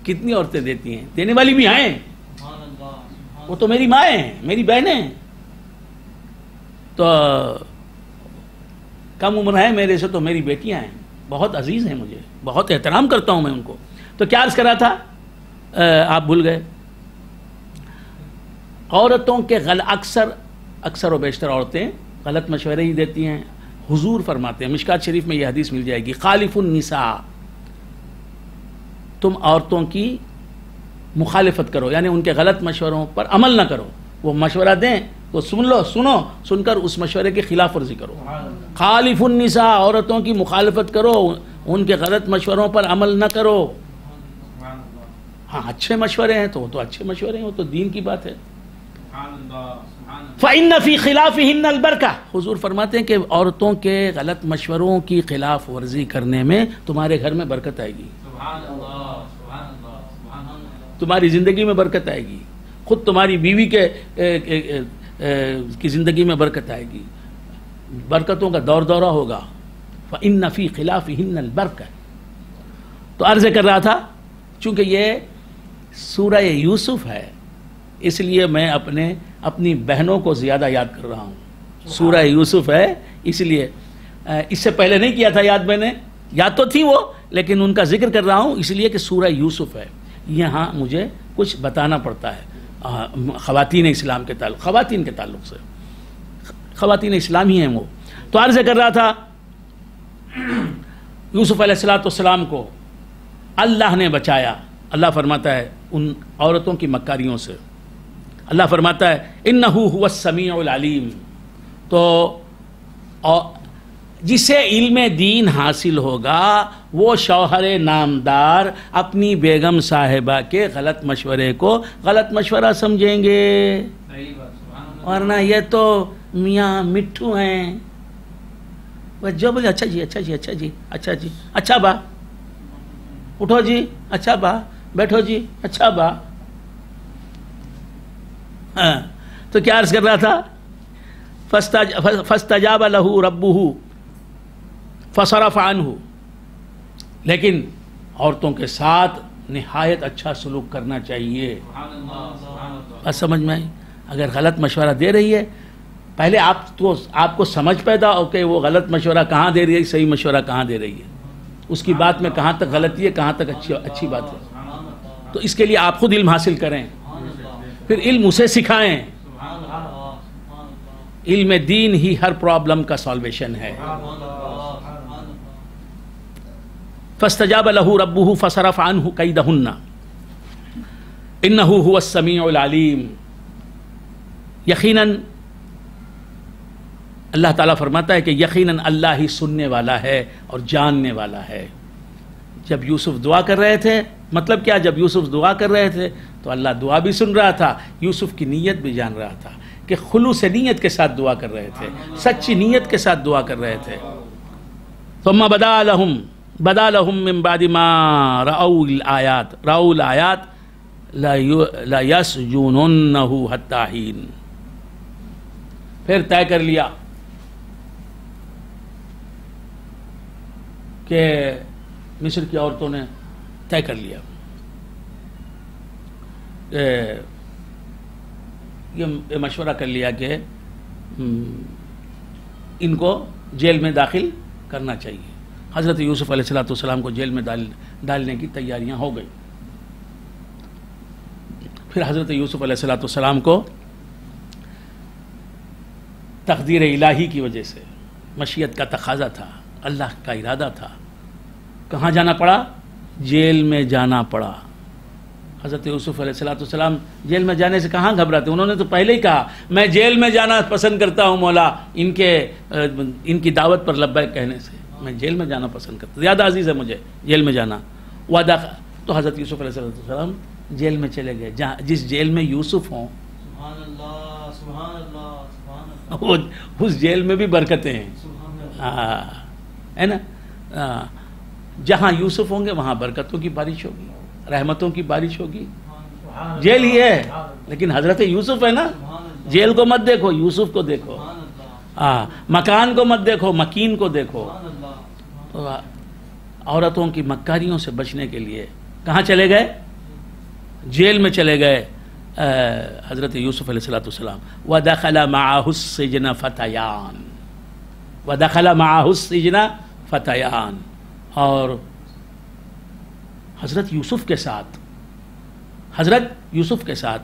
کتنی عورتیں دیتی ہیں, دینے والی بھی ہیں. وہ تو میری ماں ہیں, میری بہنیں, تو کم عمر ہیں میرے سے, تو میری بیٹیاں ہیں, بہت عزیز ہیں مجھے, بہت احترام کرتا ہوں میں ان کو. تو کیا عرض کرا تھا, آپ بھول گئے. عورتوں کے اکثر و بیشتر عورتیں غلط مشورے ہی دیتی ہیں. حضور فرماتے ہیں, مشکات شریف میں یہ حدیث مل جائے گی, خالف النساء, تم عورتوں کی مخالفت کرو, یعنی ان کے غلط مشوروں پر عمل نہ کرو. وہ مشورہ دیں تو سن کر اس مشورے کی خلاف ورزی کرو. خالف النساء, عورتوں کی مخالفت کرو, ان کے غلط مشوروں پر عمل نہ کرو. ہاں اچھے مشورے ہیں تو وہ تو اچھے مشورے ہیں, وہ تو دین کی بات ہے. فَإِنَّ فِي خِلَافِهِنَّ الْبَرْكَةَ, حضور فرماتے ہیں کہ عورتوں کے غلط مشوروں کی خلاف ورزی کرنے میں تمہارے گھر میں برکت آئے گی, تمہاری زندگی میں برکت آئے گی, خود تمہاری بیوی کی زندگی میں برکت آئے گی, برکتوں کا دورہ ہوگا. فَإِنَّ فِي خِلَافِهِنَّ الْبَرْكَةَ. تو عرض کر رہا تھا, چونکہ یہ سورہ یوسف ہے, اس لیے میں اپنی بہنوں کو زیادہ یاد کر رہا ہوں. سورہ یوسف ہے اس لیے, اس سے پہلے نہیں کیا تھا یاد, میں نے یاد تو تھی وہ, لیکن ان کا ذکر کر رہا ہوں اس لیے کہ سورہ یوسف ہے. یہاں مجھے کچھ بتانا پڑتا ہے خواتین اسلام کے تعلق, خواتین کے تعلق سے. خواتین اسلام ہی ہیں وہ. تو عرض کر رہا تھا, یوسف علیہ السلام کو اللہ نے بچایا. اللہ فرماتا ہے ان عورتوں کی مکاریوں سے, اللہ فرماتا ہے انہ هو السمیع العلیم. تو جسے علم دین حاصل ہوگا وہ شوہر نامدار اپنی بیگم صاحبہ کے غلط مشورے کو غلط مشورہ سمجھیں گے, ورنہ یہ تو میاں مٹھو ہیں, وہ جو بولے اچھا جی اچھا جی اچھا جی اچھا جی اچھا با, اٹھو جی اچھا با, بیٹھو جی اچھا با. تو کیا عرض کر رہا تھا, فاستجاب له ربه فصرف عنه. لیکن عورتوں کے ساتھ نہایت اچھا سلوک کرنا چاہیے. بس سمجھ میں آئی. اگر غلط مشورہ دے رہی ہے, پہلے آپ کو سمجھ پیدا ہو کہ وہ غلط مشورہ کہاں دے رہی ہے, صحیح مشورہ کہاں دے رہی ہے, اس کی بات میں کہاں تک غلطی ہے, کہاں تک اچھی بات ہے. تو اس کے لیے آپ خود علم حاصل کریں, پھر علم اسے سکھائیں. علم دین ہی ہر پرابلم کا سالویشن ہے. فاستجاب له ربه فصرف عنه كيدهن انه هو السميع العليم. یقیناً اللہ تعالیٰ فرماتا ہے کہ یقیناً اللہ ہی سننے والا ہے اور جاننے والا ہے. جب یوسف دعا کر رہے تھے, مطلب کیا, جب یوسف دعا کر رہے تھے تو اللہ دعا بھی سن رہا تھا, یوسف کی نیت بھی جان رہا تھا کہ خلوص نیت کے ساتھ دعا کر رہے تھے, سچی نیت کے ساتھ دعا کر رہے تھے. ثم بدا لهم من بعد ما رأوا الآيات لا يسجننه حتى حين. پھر طے کر لیا کہ مصر کی عورتوں نے طے کر لیا یہ مشورہ کر لیا کہ ان کو جیل میں داخل کرنا چاہیے. حضرت یوسف علیہ السلام کو جیل میں ڈالنے کی تیاریاں ہو گئی. پھر حضرت یوسف علیہ السلام کو تقدیر الہی کی وجہ سے، مشیت کا تقاضا تھا، اللہ کا ارادہ تھا، کہاں جانا پڑا؟ جیل میں جانا پڑا. حضرت یوسف علیہ السلام جیل میں جانے سے کہاں گھبراتے؟ انہوں نے تو پہلے ہی کہا میں جیل میں جانا پسند کرتا ہوں مولا، ان کی دعوت پر لبیک کہنے سے میں جیل میں جانا پسند کرتا ہوں، زیادہ عزیز ہے مجھے جیل میں جانا. وعدہ تو حضرت یوسف علیہ السلام جیل میں چلے گئے. جس جیل میں یوسف ہوں سبحان اللہ سبحان اللہ سبحان اللہ، اس جیل میں بھی برکتیں ہیں، ہے نا. جہاں یوسف ہوں گے وہاں برکتوں کی بارش ہوگی، رحمتوں کی بارش ہوگی. جیل ہی ہے لیکن حضرت یوسف ہے نا. جیل کو مت دیکھو، یوسف کو دیکھو. مکان کو مت دیکھو، مکین کو دیکھو. تو عورتوں کی مکاریوں سے بچنے کے لیے کہاں چلے گئے؟ جیل میں چلے گئے حضرت یوسف علیہ السلام. وَدَخَلَ مَعَهُ السِّجْنَ فَتَيَانِ وَدَخَلَ مَعَهُ السِّجْنَ فَتَيَانِ. اور حضرت یوسف کے ساتھ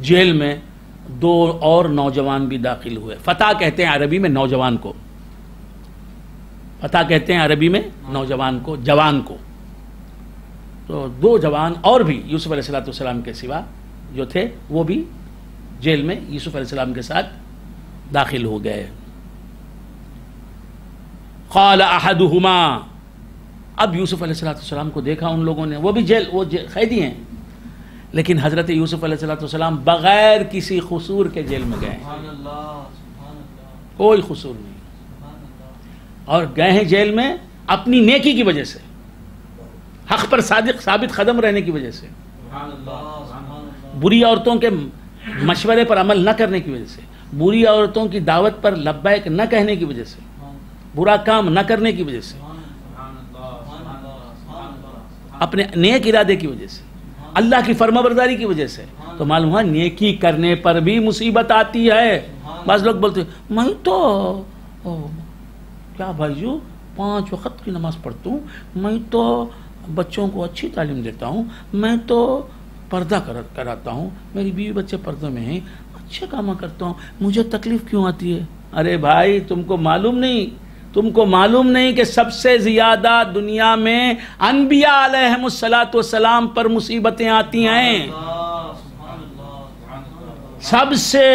جیل میں دو اور نوجوان بھی داخل ہوئے. فتح کہتے ہیں عربی میں نوجوان کو، فتح کہتے ہیں عربی میں نوجوان کو، جوان کو. تو دو جوان اور بھی یوسف علیہ السلام کے سوا جو تھے وہ بھی جیل میں یوسف علیہ السلام کے ساتھ داخل ہو گئے. قال احدهما. اب یوسف علیہ السلام کو دیکھا ان لوگوں نے، وہ بھی وہ قیدی ہیں، لیکن حضرت یوسف علیہ السلام بغیر کسی قصور کے جیل میں گئے، کوئی قصور نہیں، اور گئے ہیں جیل میں اپنی نیکی کی وجہ سے، حق پر ثابت قدم رہنے کی وجہ سے، بری عورتوں کے مشورے پر عمل نہ کرنے کی وجہ سے، بری عورتوں کی دعوت پر لبیک نہ کہنے کی وجہ سے، برا کام نہ کرنے کی وجہ سے، اپنے نیک ارادے کی وجہ سے، اللہ کی فرما برداری کی وجہ سے. تو معلوم ہوا نیکی کرنے پر بھی مصیبت آتی ہے. بعض لوگ بولتے ہیں میں تو کیا بھائیو 5 وقت کی نماز پڑھتا ہوں، میں تو بچوں کو اچھی تعلیم دیتا ہوں، میں تو پردہ کراتا ہوں، میری بیوی بچے پردوں میں ہیں، اچھے کام کرتا ہوں، مجھے تکلیف کیوں آتی ہے؟ ارے بھائی تم کو معلوم نہیں کہ سب سے زیادہ دنیا میں انبیاء علیہم السلام پر مصیبتیں آتی ہیں. سب سے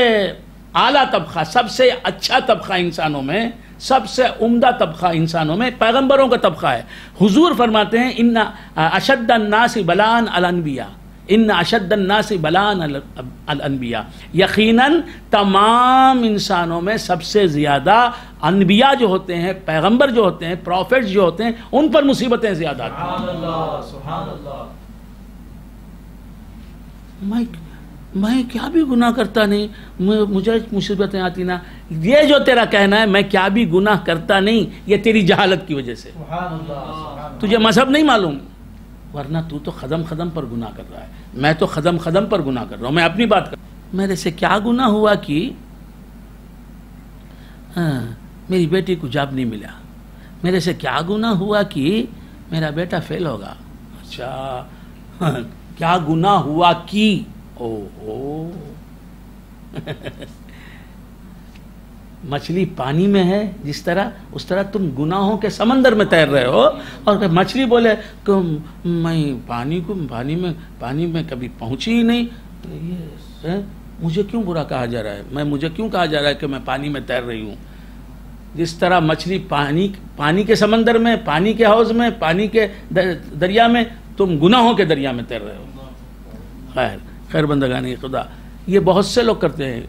اعلیٰ طبقہ، سب سے اچھا طبقہ انسانوں میں، سب سے عمدہ طبقہ انسانوں میں پیغمبروں کا طبقہ ہے. حضور فرماتے ہیں ان اشد الناس بلاء الانبیاء، ان اشد الناس بلاء الانبیاء. یقیناً تمام انسانوں میں سب سے زیادہ انبیاء جو ہوتے ہیں، پیغمبر جو ہوتے ہیں، پروفیٹس جو ہوتے ہیں، ان پر مصیبتیں زیادہ آتی ہیں. سبحان اللہ. میں کیا بھی گناہ کرتا نہیں، مجھے مصیبتیں آتی نا. یہ جو تیرا کہنا ہے میں کیا بھی گناہ کرتا نہیں، یہ تیری جہالت کی وجہ سے. سبحان اللہ. تجھے مذہب نہیں معلوم، ورنہ تو قدم قدم پر گناہ کر رہا ہے. میں تو قدم قدم پر گناہ کر رہا ہوں. میں اپنی بات کر رہا ہوں. میرے سے کیا گناہ ہوا کہ میری بیٹی کو جاب نہیں ملا، میرے سے کیا گناہ ہوا کہ میرا بیٹا فیل ہوگا. اچھا کیا گناہ ہوا کہ مچھلی پانی میں ہے جس طرح، اس طرح تم گناہوں کے سمندر میں تیر رہے ہو. اور مچھلی بولے کہ میں پانی میں کبھی پہنچی ہی نہیں، یہ مجھے کیوں برا کہا جا رہا ہے، مجھے کیوں کہا جا رہا ہے کہ میں پانی میں تیر رہی ہوں. جس طرح مچھلی پانی کے سمندر میں، پانی کے حوض میں، پانی کے دریا میں، تم گناہوں کے دریا میں تیر رہے ہو. خیر بندگان خدا، یہ بہت سے لوگ کرتے ہیں.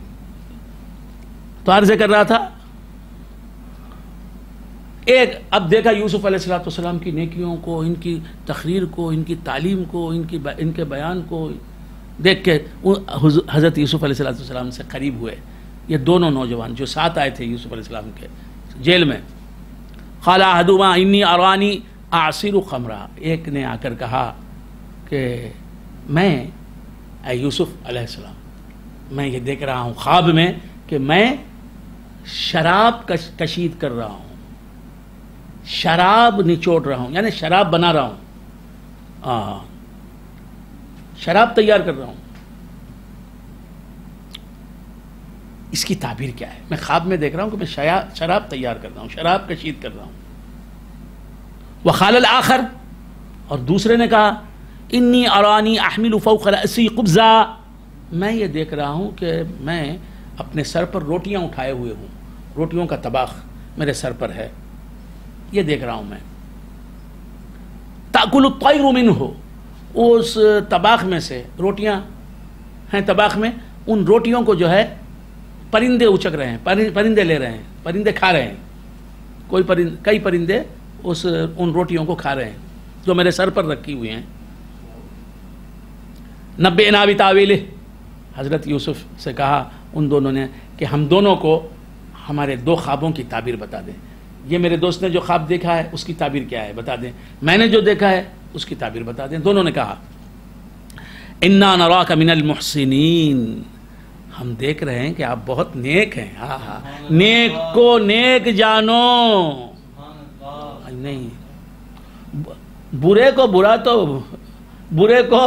تو عرض کر رہا تھا اب دیکھا یوسف علیہ السلام کی نیکیوں کو، ان کی تقریر کو، ان کی تعلیم کو، ان کے بیان کو دیکھ کے حضرت یوسف علیہ السلام سے قریب ہوئے یہ دونوں نوجوان جو ساتھ آئے تھے یوسف علیہ السلام کے جیل میں. قال احدهما انی ارانی اعصر خمرا. ایک نے آ کر کہا کہ میں اے یوسف علیہ السلام میں یہ دیکھ رہا ہوں خواب میں کہ میں شراب کشید کر رہا ہوں، شراب نچوڑ رہا ہوں، یعنی شراب بنا رہا ہوں، شراب تیار کر رہا ہوں۔ اس کی تعبیر کیا ہے؟ میں خواب میں دیکھ رہا ہوں کہ میں شراب تیار کر رہا ہوں، شراب کشید کر رہا ہوں۔ وقال الآخر، اور دوسرے نے کہا انی ارانی احمل فوق رأسی خبزا، میں یہ دیکھ رہا ہوں کہ میں اپنے سر پر روٹیاں اٹھائے ہوئے ہوں، روٹیوں کا طباخ میرے سر پر ہے، یہ دیکھ رہا ہوں میں۔ تأکل الطیر منہ، اس طباخ میں سے روٹیاں ہیں، طباخ میں ان روٹیوں کو جو ہے پرندے اچک رہے ہیں، پرندے لے رہے ہیں، پرندے کھا رہے ہیں، کئی پرندے ان روٹیوں کو کھا رہے ہیں جو میرے سر پر رکھی ہوئی ہیں۔ نبئنا بتاویلہ، حضرت یوسف سے کہا ان دونوں نے کہ ہم دونوں کو ہمارے دو خوابوں کی تعبیر بتا دیں، یہ میرے دوست نے جو خواب دیکھا ہے اس کی تعبیر کیا ہے بتا دیں، میں نے جو دیکھا ہے اس کی تعبیر بتا دیں۔ دونوں نے کہا انا نراک من المحسنین، ہم دیکھ رہے ہیں کہ آپ بہت نیک ہیں، نیک کو نیک جانو، نہیں برے کو برا، تو برے کو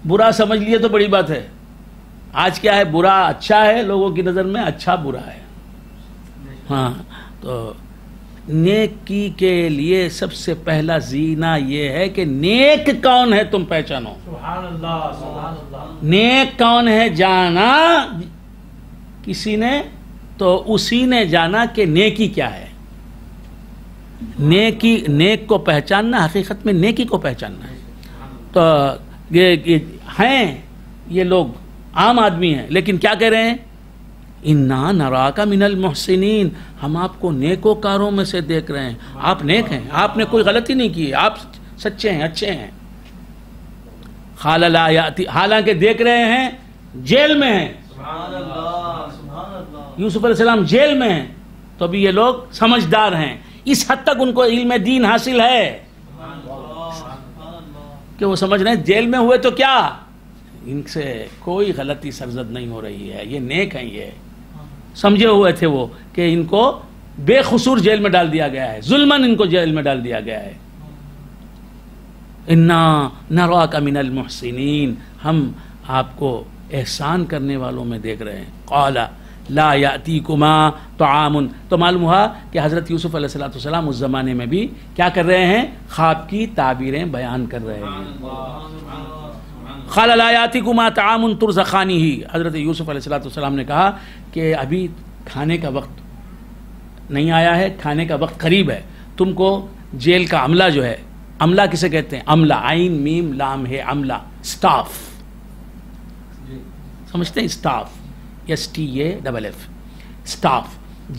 برا سمجھ لیے تو بڑی بات ہے۔ آج کیا ہے، برا اچھا ہے، لوگوں کی نظر میں اچھا برا ہے۔ ہاں، تو نیکی کے لیے سب سے پہلا زینہ یہ ہے کہ نیک کون ہے تم پہچانو، سبحان اللہ سبحان اللہ۔ نیک کون ہے جانا کسی نے تو اسی نے جانا کہ نیکی کیا ہے۔ نیک کو پہچاننا حقیقت میں نیکی کو پہچاننا ہے۔ تو یہ ہیں، یہ لوگ عام آدمی ہیں، لیکن کیا کہہ رہے ہیں، انا نراک من المحسنین، ہم آپ کو نیکوکاروں میں سے دیکھ رہے ہیں، آپ نیک ہیں، آپ نے کوئی غلطی نہیں کی، آپ سچے ہیں، اچھے ہیں۔ قال لا یاتی، حالانکہ دیکھ رہے ہیں جیل میں ہیں، سبحان اللہ سبحان اللہ۔ یوسف علیہ السلام جیل میں ہیں، تو ابھی یہ لوگ سمجھدار ہیں، اس حد تک ان کو علم دین حاصل ہے کہ وہ سمجھ رہے ہیں جیل میں ہوئے تو کیا، ان سے کوئی غلطی سرزد نہیں ہو رہی ہے، یہ نیک ہیں، یہ سمجھے ہوئے تھے وہ کہ ان کو بے قصور جیل میں ڈال دیا گیا ہے، ظلماً ان کو جیل میں ڈال دیا گیا ہے۔ انا نراک من المحسنین، ہم آپ کو احسان کرنے والوں میں دیکھ رہے ہیں۔ قال لا یاتیکما طعام، تو معلوم ہوا کہ حضرت یوسف علیہ السلام اس زمانے میں بھی کیا کر رہے ہیں، خواب کی تعبیریں بیان کر رہے ہیں۔ قال لا یاتیکما طعام ترزقانہ، حضرت یوسف علیہ السلام نے کہا کہ ابھی کھانے کا وقت نہیں آیا ہے، کھانے کا وقت قریب ہے، تم کو جیل کا عملہ جو ہے، عملہ کسے کہتے ہیں، عملہ، عین میم لام ہے عملہ، سٹاف، سمجھتے ہیں، اسٹاف، STAFF، سٹاف،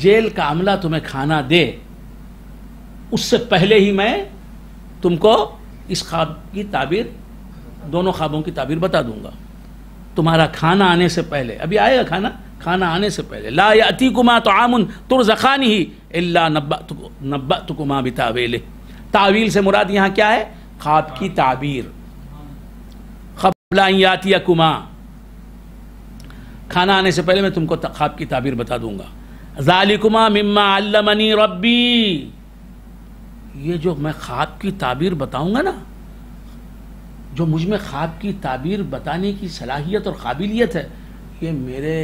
جیل کا عملہ تمہیں کھانا دے، اس سے پہلے ہی میں تم کو اس خواب کی تعبیر، دونوں خوابوں کی تعبیر بتا دوں گا، تمہارا کھانا آنے سے پہلے، ابھی آئے گا کھانا آنے سے پہلے۔ لا یاتیکما طعام ترزقانہ الا نبأتکما بتاویلہ، تعویل سے مراد یہاں کیا ہے، خواب کی تعبیر۔ قبل ان یاتیکما، کھانا آنے سے پہلے میں تم کو خواب کی تعبیر بتا دوں گا۔ ذالکما مما علمنی ربی، یہ جو میں خواب کی تعبیر بتاؤں گا نا، جو مجھ میں خواب کی تعبیر بتانے کی صلاحیت اور قابلیت ہے، یہ میرے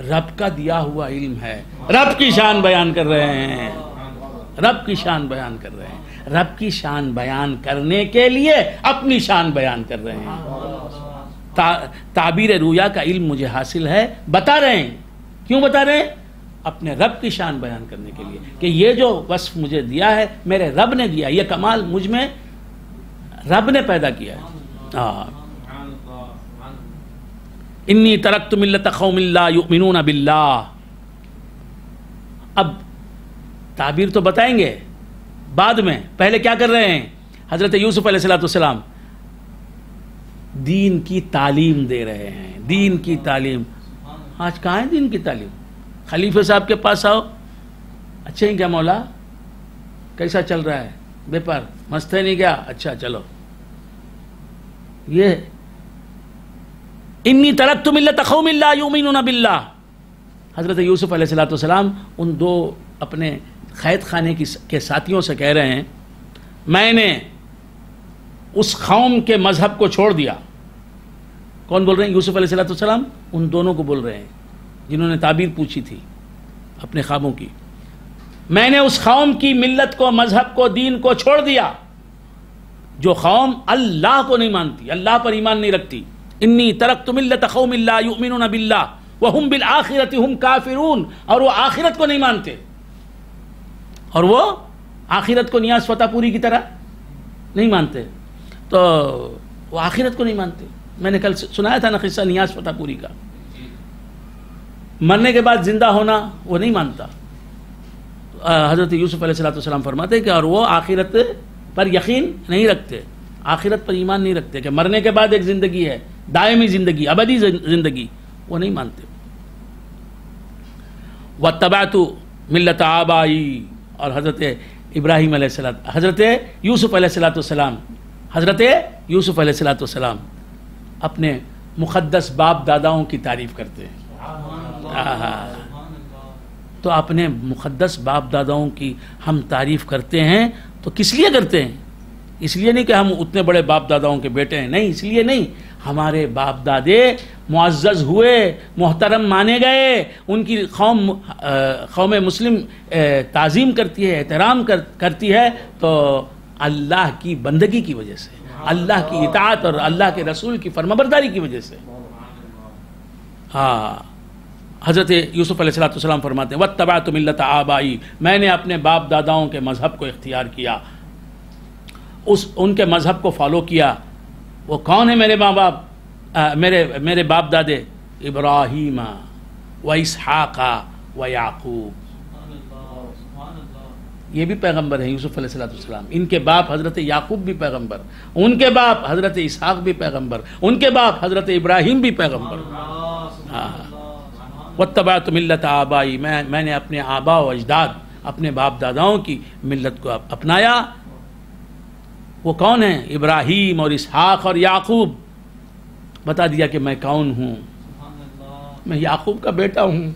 رب کا دیا ہوا علم ہے۔ رب کی شان بیان کر رہے ہیں، رب کی شان بیان کر رہے ہیں، رب کی شان بیان کرنے کے لیے اپنی شان بیان کر رہے ہیں۔ تعبیر رویا کا علم مجھے حاصل ہے، بتا رہے ہیں، کیوں بتا رہے ہیں، اپنے رب کی شان بیان کرنے کے لیے، کہ یہ جو وصف مجھے دیا ہے میرے رب نے دیا، یہ کمال مجھ میں رب نے پیدا کیا ہے۔ انی ترکت ملت قوم لا یؤمنون باللہ، اب تعبیر تو بتائیں گے بعد میں، پہلے کیا کر رہے ہیں، حضرت یوسف علیہ السلام دین کی تعلیم دے رہے ہیں، دین کی تعلیم۔ آج کہاں ہے دین کی تعلیم، خلیفہ صاحب کے پاس آؤ، اچھے ہیں کیا مولا، کیسا چل رہا ہے بیپار، مست ہے نہیں کیا، اچھا چلو، یہ انی ترکت ملت قوم لا یؤمنون باللہ. حضرت یوسف علیہ السلام ان دو اپنے قید خانے کے ساتھیوں سے کہہ رہے ہیں میں نے اس قوم کے مذہب کو چھوڑ دیا. کون بول رہے ہیں؟ یوسف علیہ السلام ان دونوں کو بول رہے ہیں جنہوں نے تعبیر پوچھی تھی اپنے خوابوں کی. میں نے اس قوم کی ملت کو، مذہب کو، دین کو چھوڑ دیا جو قوم اللہ کو نہیں مانتی، اللہ پر ایمان نہیں رکھتی. انی ترکت ملت قوم لا یؤمنون باللہ وہم بالآخرۃ ہم کافرون. اور وہ آخرت کو نہیں مانتے، اور وہ آخرت کو نیاز فتح پوری کی طرح نہیں مانتے. تو وہ آخرت کو نہیں مانتے. میں نے کل سنایا تھا نا قصہ نیاز فتح پوری کا. مرنے کے بعد زندہ ہونا وہ نہیں مانتا. حضرت یوسف علیہ السلام فرماتے کہ اور وہ آخرت پر یقین نہیں رکھتے، آخرت پر ایمان نہیں رکھتے کہ مرنے کے بعد ایک زندگی ہے، دائمی زندگی، ابدی زندگی، وہ نہیں مانتے. واتبعت ملت آبائی. اور حضرت ابراہیم علیہ السلام، حضرت یوسف علیہ السلام، حضرت یوسف علیہ السلام اپنے مقدس باپ داداؤں کی تعریف کرتے ہیں. تو اپنے مقدس باپ داداؤں کی ہم تعریف کرتے ہیں تو کس لیے کرتے ہیں؟ اس لیے نہیں کہ ہم اتنے بڑے باپ داداؤں کے بیٹے ہیں، نہیں، اس لیے نہیں. ہمارے باپ دادے معزز ہوئے، محترم مانے گئے، ان کی قوم مسلم تعظیم کرتی ہے، احترام کرتی ہے، تو اللہ کی بندگی کی وجہ سے، اللہ کی اطاعت اور اللہ کے رسول کی فرمانبرداری کی وجہ سے. ہاں، حضرت یوسف علیہ السلام فرماتے ہیں واتبعت ملت آبائی. میں نے اپنے باپ داداؤں کے مذہب کو اختیار کیا، ان کے مذہب کو فالو کیا. وہ کون ہے میرے ماں باپ؟ میرے باپ دادے ابراہیم و اسحاق و یعقوب. یہ بھی پیغمبر ہیں یوسف علیہ السلام. ان کے باپ حضرت یعقوب بھی پیغمبر، ان کے باپ حضرت اسحاق بھی پیغمبر، ان کے باپ حضرت ابراہیم بھی پیغمبر. واتبعت ملت آبائی. میں نے اپنے آبا و اجداد، اپنے باپ داداؤں کی ملت کو اپنایا. وہ کون ہیں؟ ابراہیم اور اسحاق اور یعقوب. بتا دیا کہ میں کون ہوں. میں یعقوب کا بیٹا ہوں،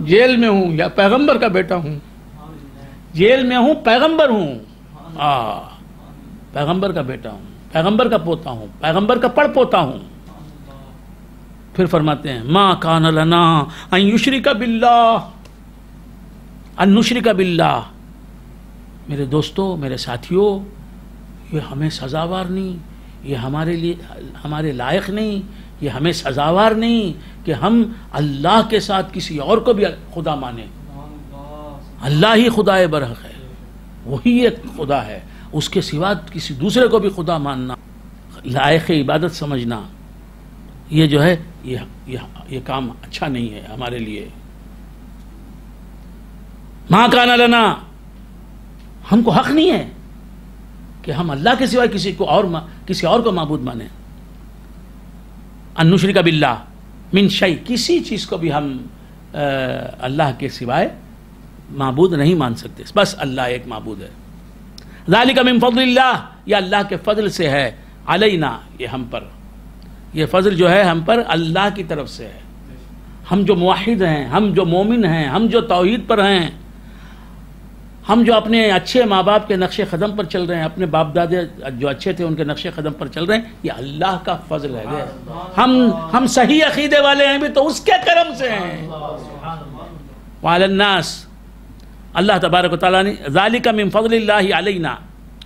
جیل میں ہوں، یا پیغمبر کا بیٹا ہوں، جیل میں ہوں، پیغمبر ہوں. پیغمبر کا بیٹا ہوں، پیغمبر کا پوتا ہوں، پیغمبر کا پڑ پوتا ہوں. پھر فرماتے ہیں ما کان لنا ان یشرک باللہ، ان نشرک باللہ. میرے دوستو، میرے ساتھیوں، یہ ہمیں سزاوار نہیں، یہ ہمارے لائق نہیں، یہ ہمیں سزاوار نہیں کہ ہم اللہ کے ساتھ کسی اور کو بھی خدا مانیں. اللہ ہی خدا برحق ہے، وہی ایک خدا ہے، اس کے سوا کسی دوسرے کو بھی خدا ماننا، لائق عبادت سمجھنا، یہ جو ہے یہ کام اچھا نہیں ہے ہمارے لیے. ما کان لنا، ہم کو حق نہیں ہے کہ ہم اللہ کے سوائے کسی اور کو معبود مانیں. ان نشرک باللہ من شیء، کسی چیز کو بھی ہم اللہ کے سوائے معبود نہیں مان سکتے، بس اللہ ایک معبود ہے. ذالک من فضل اللہ، یہ اللہ کے فضل سے ہے. علینا، یہ ہم پر، یہ فضل جو ہے ہم پر اللہ کی طرف سے ہے. ہم جو موحد ہیں، ہم جو مومن ہیں، ہم جو توحید پر ہیں، ہم جو اپنے اچھے ماں باپ کے نقش قدم پر چل رہے ہیں، اپنے باپ دادے جو اچھے تھے ان کے نقش قدم پر چل رہے ہیں، یہ اللہ کا فضل ہے. ہم صحیح عقیدے والے ہیں بھی تو اس کے کرم سے ہیں. وعلی الناس، اللہ تبارک و تعالیٰ نے ذالک من فضل اللہ علینا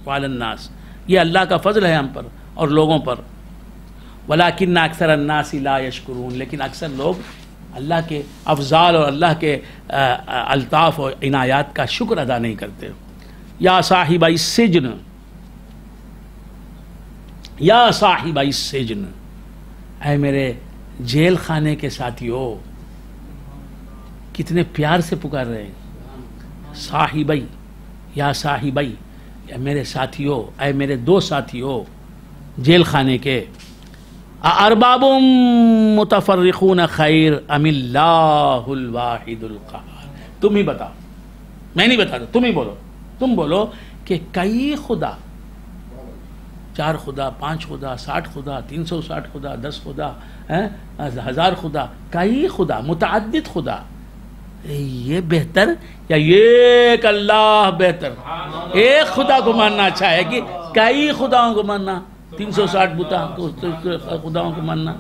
وعلی الناس، یہ اللہ کا فضل ہے ہم پر اور لوگوں پر. ولکن اکثر الناس لا یشکرون، لیکن اکثر لوگ اللہ کے افضال اور اللہ کے الطاف و عنایات کا شکر ادا نہیں کرتے. یا صاحب السجن، یا صاحب السجن، اے میرے جیل خانے کے ساتھیو. کتنے پیار سے پکار رہے ہیں، صاحبی، یا صاحبی، یا میرے ساتھیو، اے میرے دو ساتھیو جیل خانے کے. ارباب متفرقون خیر ام اللہ الواحد القہار. تم ہی بتاؤ، میں نہیں بتاتا، تم ہی بولو، تم بولو کہ کئی خدا 4 خدا 5 خدا 60 خدا 360 خدا 10 خدا 1000 خدا کئی خدا متعدد خدا، یہ بہتر یا یہ ایک اللہ بہتر؟ ایک خدا کو ماننا اچھا ہے کہ کئی خداؤں کو ماننا، 360 بتا خداؤں کو ماننا؟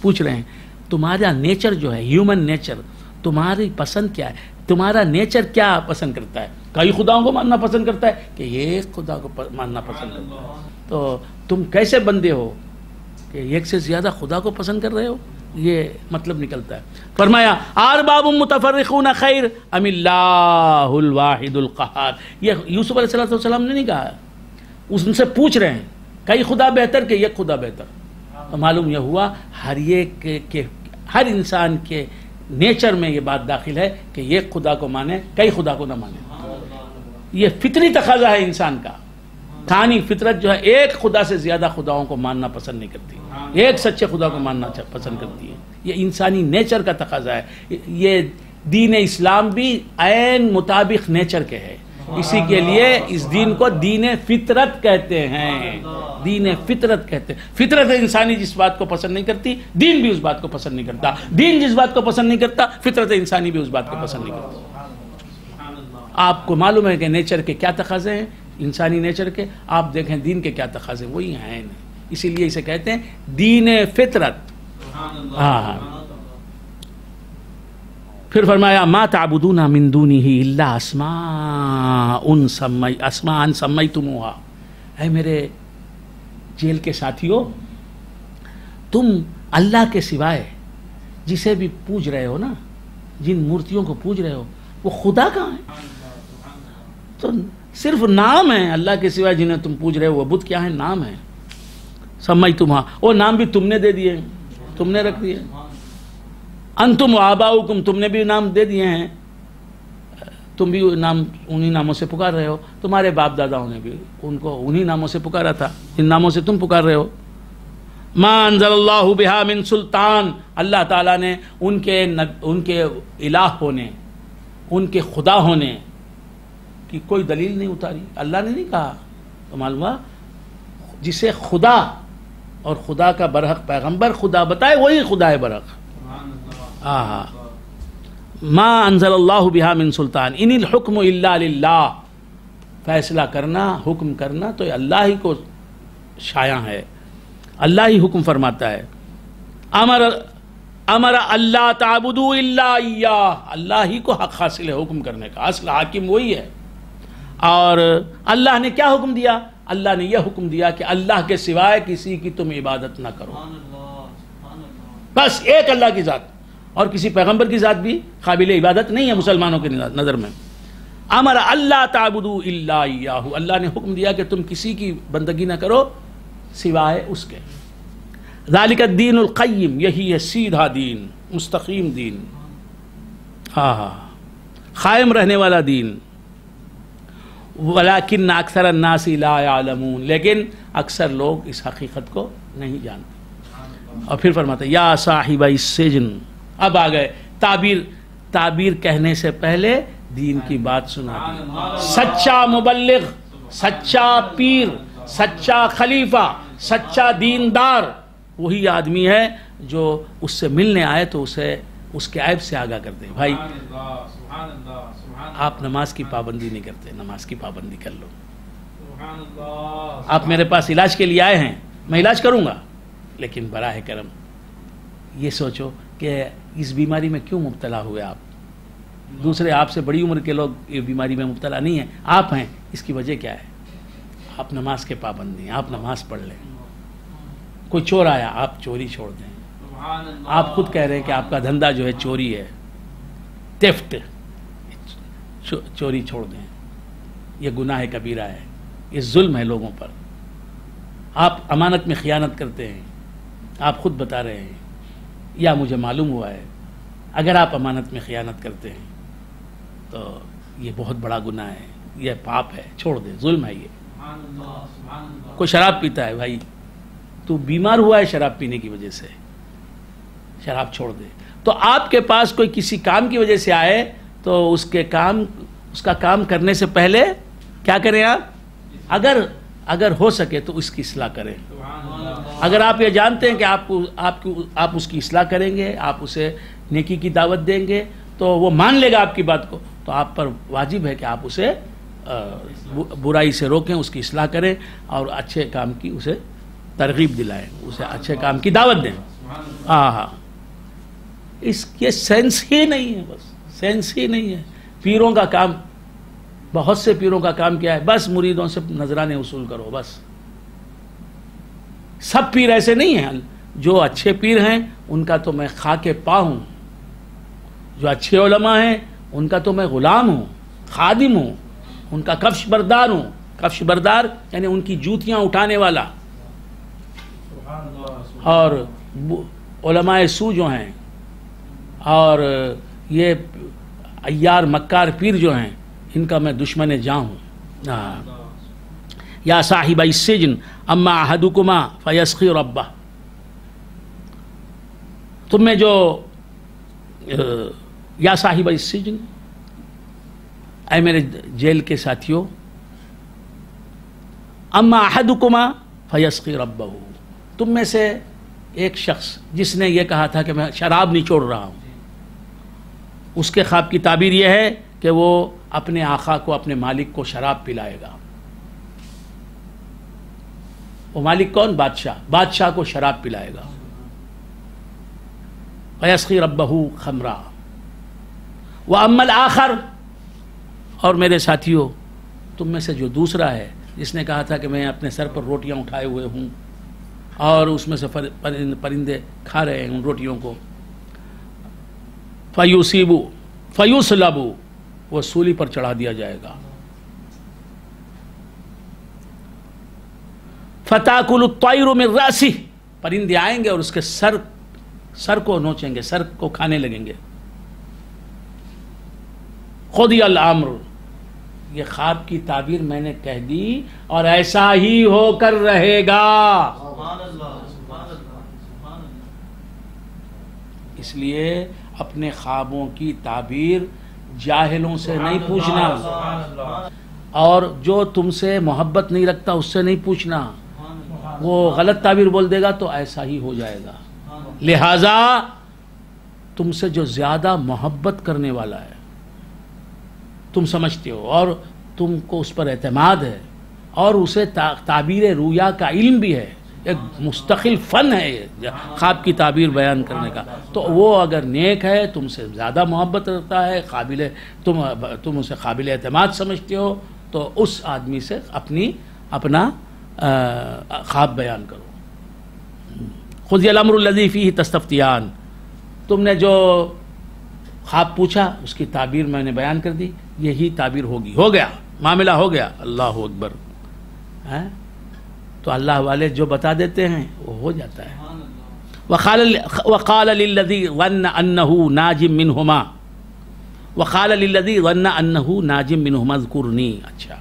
پوچھ رہے ہیں تمہارا نیچر جو ہے، ہیومن نیچر، تمہاری پسند کیا ہے؟ تمہارا نیچر کیا پسند کرتا ہے؟ کئی خداؤں کو ماننا پسند کرتا ہے کہ ایک خدا کو ماننا پسند کرتا ہے؟ تو تم کیسے بندے ہو کہ ایک سے زیادہ خدا کو پسند کر رہے ہو؟ یہ مطلب نکلتا ہے۔ فرمایا ارباب متفرقون خیر ام اللہ الواحد القہار۔ یہ یوسف علیہ السلام نے نہیں کہا، ان سے پوچھ رہے ہیں کئی خدا بہتر کہ ایک خدا بہتر؟ تو معلوم یہ ہوا ہر انسان کے نیچر میں یہ بات داخل ہے کہ ایک خدا کو مانے، کئی خدا کو نہ مانے۔ یہ فطری تقاضا ہے انسان کا۔ ثانی فطرت جو ہے ایک خدا سے زیادہ خداؤں کو ماننا پسند نہیں کرتی، ایک سچے خدا کو ماننا پسند کرتی ہے۔ یہ انسانی نیچر کا تقاضا ہے۔ یہ دین اسلام بھی عین مطابق نیچر کے ہے، اسی کے لیے اس دین کو دین فطرت کہتے ہیں۔ دین فطرت کہتے ہیں۔ فطرت انسانی جس بات کو پسند نہیں کرتی، دین بھی اس بات کو پسند نہیں کرتا۔ دین جس بات کو پسند نہیں کرتا، فطرت انسانی بھی اس بات کو پسند نہیں کرتا۔ آپ کو معلوم ہے کہ نیچر کے کیا تقاضے ہیں، انسانی نیچر کے؟ آپ دیکھیں دین کے کیا تقاضے، وہی ہیں۔ اسی لیے اسے کہتے ہیں دین فطرت۔ ہاں پھر فرمایا ما تعبدون من دونہ الا اسماء سمیتموہا۔ اے میرے جیل کے ساتھیوں، تم اللہ کے سوائے جسے بھی پوج رہے ہو نا، جن مورتیوں کو پوج رہے ہو، وہ خدا کہاں ہے؟ تو صرف نام ہے اللہ کے سوائے جنہیں تم پوج رہے ہو، وہ بت کیا ہے؟ نام ہے۔ سمیتموہا، وہ نام بھی تم نے دے دیے، تم نے رکھ دیے۔ انتم و آباؤکم، تم نے بھی نام دے دیے ہیں، تم بھی نام انہی ناموں سے پکار رہے ہو۔ تمہارے باپ داداؤں نے بھی ان کو انہی ناموں سے پکارا تھا، ان ناموں سے تم پکار رہے ہو۔ ما انزل اللہ بہا من سلطان، اللہ تعالیٰ نے ان کے الہ ہونے، ان کے خدا ہونے کی کوئی دلیل نہیں اتاری۔ اللہ نے نہیں کہا۔ تو معلوم ہوا جسے خدا اور خدا کا برحق پیغمبر خدا بتائے وہی خدا ہے برحق۔ ما انزل اللہ بہا من سلطان ان الحکم الا للہ، فیصلہ کرنا، حکم کرنا تو اللہ ہی کو شایع ہے، اللہ ہی حکم فرماتا ہے۔ امر اللہ تعبدوا الا ایاہ، اللہ ہی کو حق حاصل ہے حکم کرنے کا، اصل حاکم وہی ہے۔ اور اللہ نے کیا حکم دیا؟ اللہ نے یہ حکم دیا کہ اللہ کے سوائے کسی کی تم عبادت نہ کرو، بس ایک اللہ کی ذات، اور کسی پیغمبر کی ذات بھی قابل عبادت نہیں ہے مسلمانوں کی نظر میں۔ امر اللہ تعبدوا الا ایاہ، اللہ نے حکم دیا کہ تم کسی کی بندگی نہ کرو سوائے اس کے۔ ذالک الدین القیم، یہی ہے سیدھا دین، مستقیم دین، قائم رہنے والا دین۔ ولیکن اکثر الناس لا یعلمون، لیکن اکثر لوگ اس حقیقت کو نہیں جانتے۔ اور پھر فرماتا ہے یا صاحب السجن، اب آ گئے تعبیر کہنے سے پہلے دین کی بات سنا دی۔ سچا مبلغ، سچا پیر، سچا خلیفہ، سچا دیندار وہی آدمی ہے جو اس سے ملنے آئے تو اسے اس کے عیب سے آگاہ کر دے۔ بھائی آپ نماز کی پابندی نہیں کرتے، نماز کی پابندی کر لو۔ آپ میرے پاس علاج کے لیے آئے ہیں، میں علاج کروں گا، لیکن براہ کرم یہ سوچو کہ اس بیماری میں کیوں مبتلا ہوئے آپ؟ دوسرے آپ سے بڑی عمر کے لوگ یہ بیماری میں مبتلا نہیں ہیں، آپ ہیں، اس کی وجہ کیا ہے؟ آپ نماز کے پابند نہیں، آپ نماز پڑھ لیں۔ کوئی چور آیا، آپ چوری چھوڑ دیں۔ آپ خود کہہ رہے ہیں کہ آپ کا دھندا جو ہے چوری ہے، تیفٹ، چوری چھوڑ دیں، یہ گناہ کبیرہ ہے، یہ ظلم ہے لوگوں پر۔ آپ امانت میں خیانت کرتے ہیں، آپ خود بتا رہے ہیں، یا مجھے معلوم ہوا ہے اگر آپ امانت میں خیانت کرتے ہیں تو یہ بہت بڑا گناہ ہے، یہ پاپ ہے، چھوڑ دیں، ظلم ہے یہ۔ کوئی شراب پیتا ہے، بھائی تو بیمار ہوا ہے شراب پینے کی وجہ سے، شراب چھوڑ دے۔ تو آپ کے پاس کوئی کسی کام کی وجہ سے آئے تو اس کا کام کرنے سے پہلے کیا کریں آپ؟ اگر ہو سکے تو اس کی اصلاح کریں. اگر آپ یہ جانتے ہیں کہ آپ اس کی اصلاح کریں گے، آپ اسے نیکی کی دعوت دیں گے تو وہ مان لے گا آپ کی بات کو، تو آپ پر واجب ہے کہ آپ اسے برائی سے روکیں، اس کی اصلاح کریں اور اچھے کام کی اسے ترغیب دلائیں، اسے اچھے کام کی دعوت دیں. ہاں یہ سینس ہی نہیں ہے، بس سینس ہی نہیں ہے. پیروں کا کام، بہت سے پیروں کا کام کیا ہے؟ بس مریدوں سے نذرانے وصول کرو. بس سب پیر ایسے نہیں ہیں. جو اچھے پیر ہیں ان کا تو میں خاک پا ہوں، جو اچھے علماء ہیں ان کا تو میں غلام ہوں، خادم ہوں، ان کا کفش بردار ہوں. کفش بردار یعنی ان کی جوتیاں اٹھانے والا. اور علماء سو جو ہیں اور یہ عیار مکار پیر جو ہیں ان کا میں دشمن جاں ہوں. یا صاحب السجن اما احدکما فیسقی ربہ. تم میں جو یا صاحب السجن، اے میرے جیل کے ساتھیوں، اما احدکما فیسقی ربہ، تم میں سے ایک شخص جس نے یہ کہا تھا کہ میں شراب نہیں چھوڑ رہا ہوں، اس کے خواب کی تعبیر یہ ہے کہ وہ اپنے آقا کو، اپنے مالک کو شراب پلائے گا. وہ مالک کون؟ بادشاہ کو شراب پلائے گا. وَيَسْقِي رَبَّهُ خَمْرًا. وَأَمَّا الْآخَرُ، اور میرے ساتھیوں تم میں سے جو دوسرا ہے جس نے کہا تھا کہ میں اپنے سر پر روٹیاں اٹھائے ہوئے ہوں اور اس میں سے پرندے کھا رہے ہیں ان روٹیوں کو، فَيُصِيبُ فَيُصْلَبُ، وہ سولی پر چڑھا دیا جائے گا. فَتَأْكُلُ الطَّيْرُ مِنْ رَأْسِهِ، پرندے آئیں گے اور اس کے سر کو نوچیں گے، سر کو کھانے لگیں گے. قُضِيَ الْأَمْرُ، یہ خواب کی تعبیر میں نے کہہ دی اور ایسا ہی ہو کر رہے گا. اس لیے اپنے خوابوں کی تعبیر جاہلوں سے نہیں پوچھنا، اور جو تم سے محبت نہیں رکھتا اس سے نہیں پوچھنا. وہ غلط تعبیر بول دے گا تو ایسا ہی ہو جائے گا. لہذا تم سے جو زیادہ محبت کرنے والا ہے، تم سمجھتے ہو اور تم کو اس پر اعتماد ہے اور اسے تعبیر رویا کا علم بھی ہے، ایک مستقل فن ہے یہ خواب کی تعبیر بیان کرنے کا، تو وہ اگر نیک ہے، تم سے زیادہ محبت رکھتا ہے، تم اسے قابل اعتماد سمجھتے ہو، تو اس آدمی سے اپنا خواب بیان کرو. خذ الامر الذی فیہ تستفتیان، تم نے جو خواب پوچھا اس کی تعبیر میں نے بیان کر دی، یہی تعبیر ہوگی. ہو گیا، معاملہ ہو گیا. اللہ اکبر. تو اللہ والے جو بتا دیتے ہیں وہ ہو جاتا ہے. وقال للذی ظن انه ناج منہما، وقال للذی ظن انه ناج منہما اذکرنی. اچھا،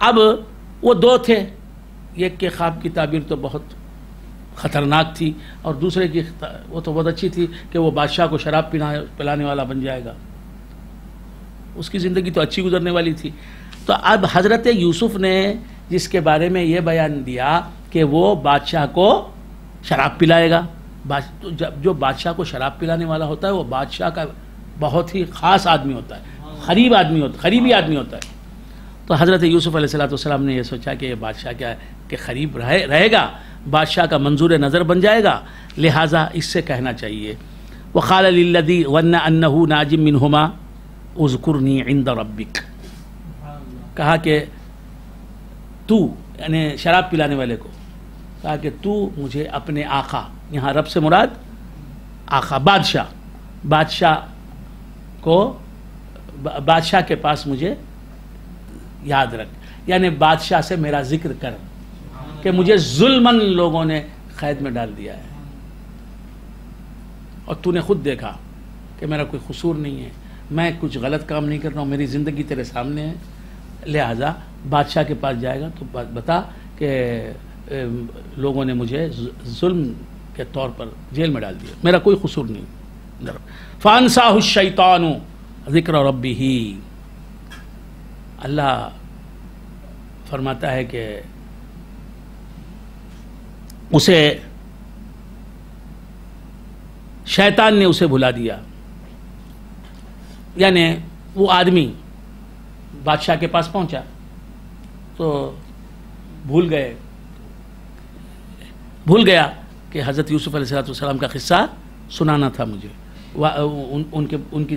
اب وہ دو تھے، ایک کے خواب کی تعبیر تو بہت خطرناک تھی اور دوسرے کی وہ تو بہت اچھی تھی کہ وہ بادشاہ کو شراب پلانے والا بن جائے گا، اس کی زندگی تو اچھی گزرنے والی تھی. تو اب حضرت یوسف نے جس کے بارے میں یہ بیان دیا کہ وہ بادشاہ کو شراب پلائے گا، جو بادشاہ کو شراب پلانے والا ہوتا ہے وہ بادشاہ کا بہت ہی خاص آدمی ہوتا ہے، قریبی آدمی ہوتا ہے. تو حضرت یوسف علیہ السلام نے یہ سوچا کہ یہ بادشاہ کیا ہے کہ قریب رہے گا، بادشاہ کا منظور نظر بن جائے گا، لہٰذا اس سے کہنا چاہیے. وقال للذی ظن انہ ناج منہما اذکرنی عند ربک، کہا کہ تو، یعنی شراب پلانے والے کو کہا کہ تو مجھے اپنے آقا، یہاں رب سے مراد آقا بادشاہ کے پاس مجھے یاد رکھ، یعنی بادشاہ سے میرا ذکر کر کہ مجھے ظلماً لوگوں نے قید میں ڈال دیا ہے اور تو نے خود دیکھا کہ میرا کوئی قصور نہیں ہے، میں کچھ غلط کام نہیں کر رہا ہوں، میری زندگی تیرے سامنے ہے، لہٰذا بادشاہ کے پاس جائے گا تو بتا کہ لوگوں نے مجھے ظلم کے طور پر جیل میں ڈال دیا، میرا کوئی قصور نہیں. فانساہ الشیطان ذکر ربہ، اللہ فرماتا ہے کہ اسے شیطان نے اسے بھلا دیا. یعنی وہ آدمی بادشاہ کے پاس پہنچا تو بھول گیا کہ حضرت یوسف علیہ السلام کا قصہ سنانا تھا مجھے، ان کی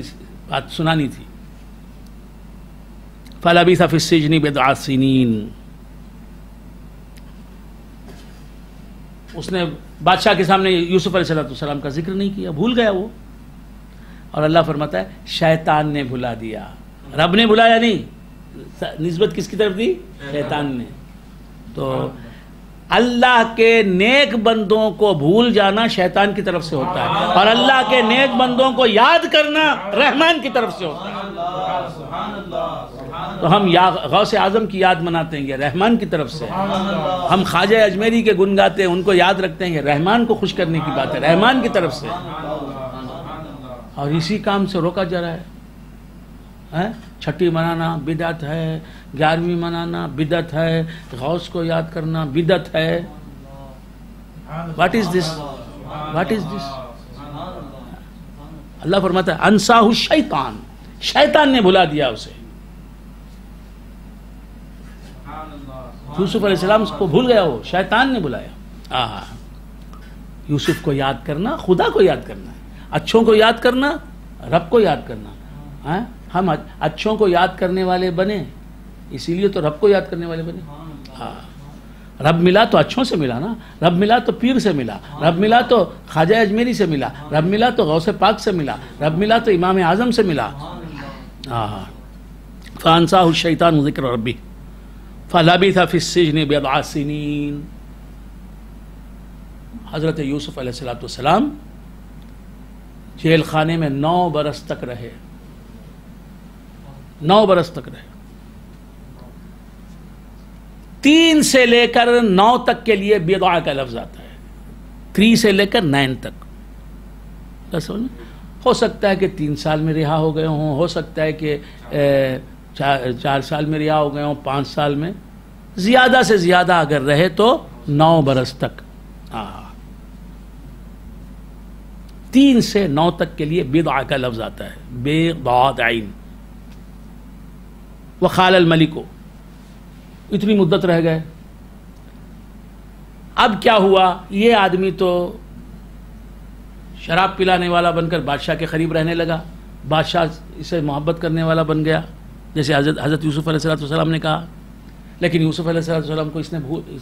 بات سنانی تھی. فَلَبِثَ فِي السِّجْنِ بِضْعَ سِنِينَ، اس نے بادشاہ کے سامنے یوسف علیہ السلام کا ذکر نہیں کیا، بھول گیا وہ. اور اللہ فرماتا ہے شیطان نے بھلا دیا، رب نے بھلایا نہیں. نسبت کس کی طرف دی؟ شیطان نے. تو اللہ کے نیک بندوں کو بھول جانا شیطان کی طرف سے ہوتا ہے، اور اللہ کے نیک بندوں کو یاد کرنا رحمان کی طرف سے ہوتا ہے. تو ہم غوث اعظم کی یاد مناتے ہیں، یہ رحمان کی طرف سے. ہم خواجہ اجمیری کے گن گاتے ہیں، ان کو یاد رکھتے ہیں، یہ رحمان کو خوش کرنے کی بات ہے، رحمان کی طرف سے. اور اسی کام سے روکا جا رہا ہے. چھٹی منانا بدعت ہے، 11ویں منانا بدعت ہے، غوث کو یاد کرنا بدعت ہے. واٹ از دس؟ اللہ فرماتا ہے انساہ الشیطان، شیطان نے بھلا دیا اسے. یوسف علیہ السلام کو بھول گیا، وہ شیطان نے بلایا. یوسف کو یاد کرنا خدا کو یاد کرنا ہے، اچھوں کو یاد کرنا رب کو یاد کرنا. ہم اچھوں کو یاد کرنے والے بنے، اسی لیے تو رب کو یاد کرنے والے بنے. رب ملا تو اچھوں سے ملا نا، رب ملا تو پیر سے ملا، رب ملا تو خواجہ اجمیری سے ملا، رب ملا تو غوث پاک سے ملا، رب ملا تو امام اعظم سے ملا. فانساہ الشیطان ذکر ربی فلبث فی السجن بضع سنین. حضرت یوسف علیہ السلام جیل خانے میں 9 برس تک رہے. 9 برس تک رہے. 3 سے لے کر 9 تک کے لیے بضع کا لفظ آتا ہے. 3 سے لے کر 9 تک. ہو سکتا ہے کہ 3 سال میں رہا ہو گئے ہوں، ہو سکتا ہے کہ 4 سال میں رہا ہو گئے ہوں، 5 سال میں. زیادہ سے زیادہ اگر رہے تو 9 برس تک. 3 سے 9 تک کے لیے بضع کا لفظ آتا ہے، بے ضاد عین. وقال الملک، اتنی مدت رہ گئے. اب کیا ہوا؟ یہ آدمی تو شراب پلانے والا بن کر بادشاہ کے قریب رہنے لگا، بادشاہ اسے محبت کرنے والا بن گیا، جیسے حضرت یوسف علیہ السلام نے کہا. لیکن یوسف علیہ السلام کو اس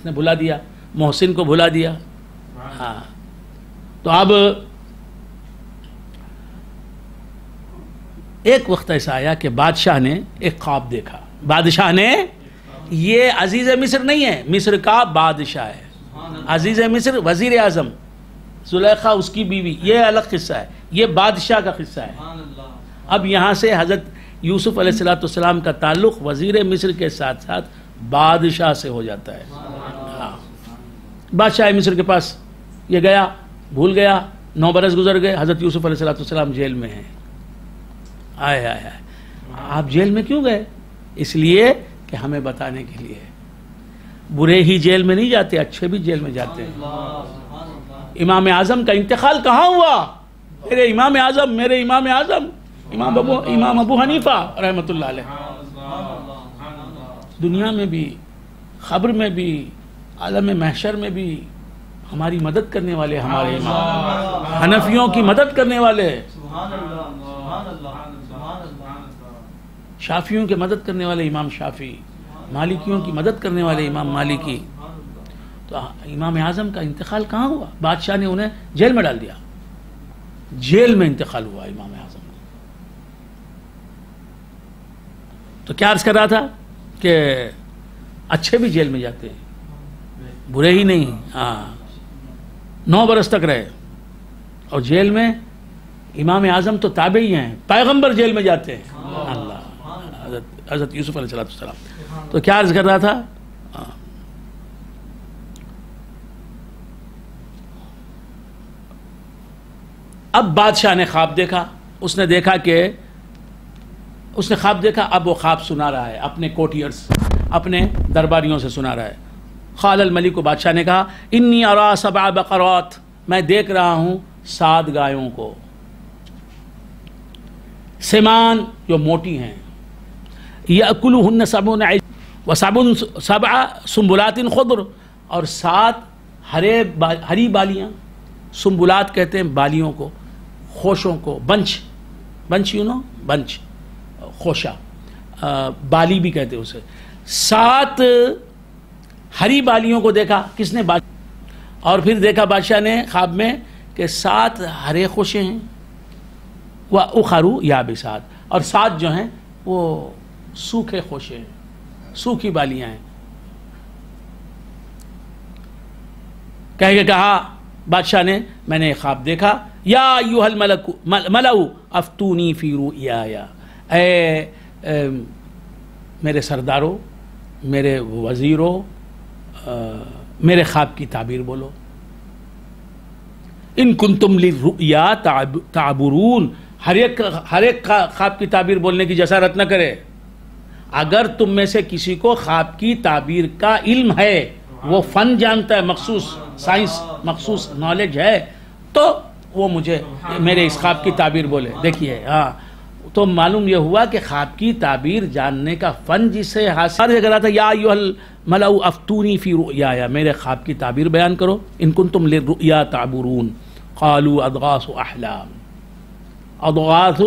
نے بھلا دیا، محسن کو بھلا دیا. تو اب ایک وقت ایسا آیا کہ بادشاہ نے ایک خواب دیکھا. بادشاہ نے، یہ عزیز مصر نہیں ہے، مصر کا بادشاہ ہے. عزیز مصر وزیر اعظم، زلیخا اس کی بیوی، یہ الگ قصہ ہے، یہ بادشاہ کا قصہ ہے. اب یہاں سے حضرت یوسف علیہ السلام کا تعلق وزیر مصر کے ساتھ ساتھ بادشاہ سے ہو جاتا ہے. بادشاہ مصر کے پاس یہ گیا، بھول گیا. 9 برس گزر گئے، حضرت یوسف علیہ السلام جیل میں ہیں. آئے آپ جیل میں کیوں گئے؟ اس لیے کہ ہمیں بتانے کے لیے. برے ہی جیل میں نہیں جاتے، اچھے بھی جیل میں جاتے ہیں. امام اعظم کا انتقال کہاں ہوا؟ میرے امام اعظم امام ابو حنیفہ رحمۃ اللہ علیہ. دنیا میں بھی، خبر میں بھی، عالم محشر میں بھی ہماری مدد کرنے والے ہمارے امام، حنفیوں کی مدد کرنے والے، شافیوں کی مدد کرنے والے امام شافی، مالکیوں کی مدد کرنے والے امام مالکی. تو امام اعظم کا انتقال کہاں ہوا؟ بادشاہ نے انہیں جیل میں ڈال دیا. جیل میں انتقال ہوا امام اعظم کا. تو کیا عرض کر رہا تھا کہ اچھے بھی جیل میں جاتے ہیں، برے ہی نہیں. 9 برس تک رہے، اور جیل میں امام اعظم تو تابعی ہیں، پیغمبر جیل میں جاتے ہیں. اللہ، حضرت یوسف علیہ السلام. تو کیا عرض کر رہا تھا؟ اب بادشاہ نے خواب دیکھا. اس نے خواب دیکھا. اب وہ خواب سنا رہا ہے اپنے کوٹیئرز، اپنے درباریوں سے سنا رہا ہے. قال الملک کو بادشاہ نے کہا انی ارا 7 بقرات، میں دیکھ رہا ہوں 7 گایوں کو، سمان جو موٹی ہیں، یأکلہن 7 و7 سنبلات خضر، اور 7 ہری بالیاں، سنبلات کہتے ہیں بالیوں کو، خوشوں کو، بنچ بنچ خوشہ، بالی بھی کہتے ہیں اسے. 7 ہری بالیوں کو دیکھا کس نے؟ اور پھر دیکھا بادشاہ نے خواب میں کہ 7 ہرے خوشے ہیں، وَأُخَرُ يَابِسَاتٍ، اور 7 جو ہیں وہ سوکھے خوشے ہیں، سوکھی بالیاں ہیں. کہہ کے کہا بادشاہ نے میں نے خواب دیکھا، یا ایھا الملأ افتونی فی رؤیایا، اے میرے سرداروں، میرے وزیروں، میرے خواب کی تعبیر بولو. ان کنتم للرؤیا تعبرون، ہر ایک خواب کی تعبیر بولنے کی جسارت نہ کرے. اگر تم میں سے کسی کو خواب کی تعبیر کا علم ہے، وہ فن جانتا ہے، مخصوص سائنس، مخصوص نالج ہے، تو وہ مجھے میرے اس خواب کی تعبیر بولے. دیکھیے ہاں، تو معلوم یہ ہوا کہ خواب کی تعبیر جاننے کا فن جسے حاصل کر رہا تھا. یا ایھا الملأ افتونی فی رؤیایا، میرے خواب کی تعبیر بیان کرو. ان کنتم للرؤیا تعبرون قالوا اضغاث احلام، اضغاث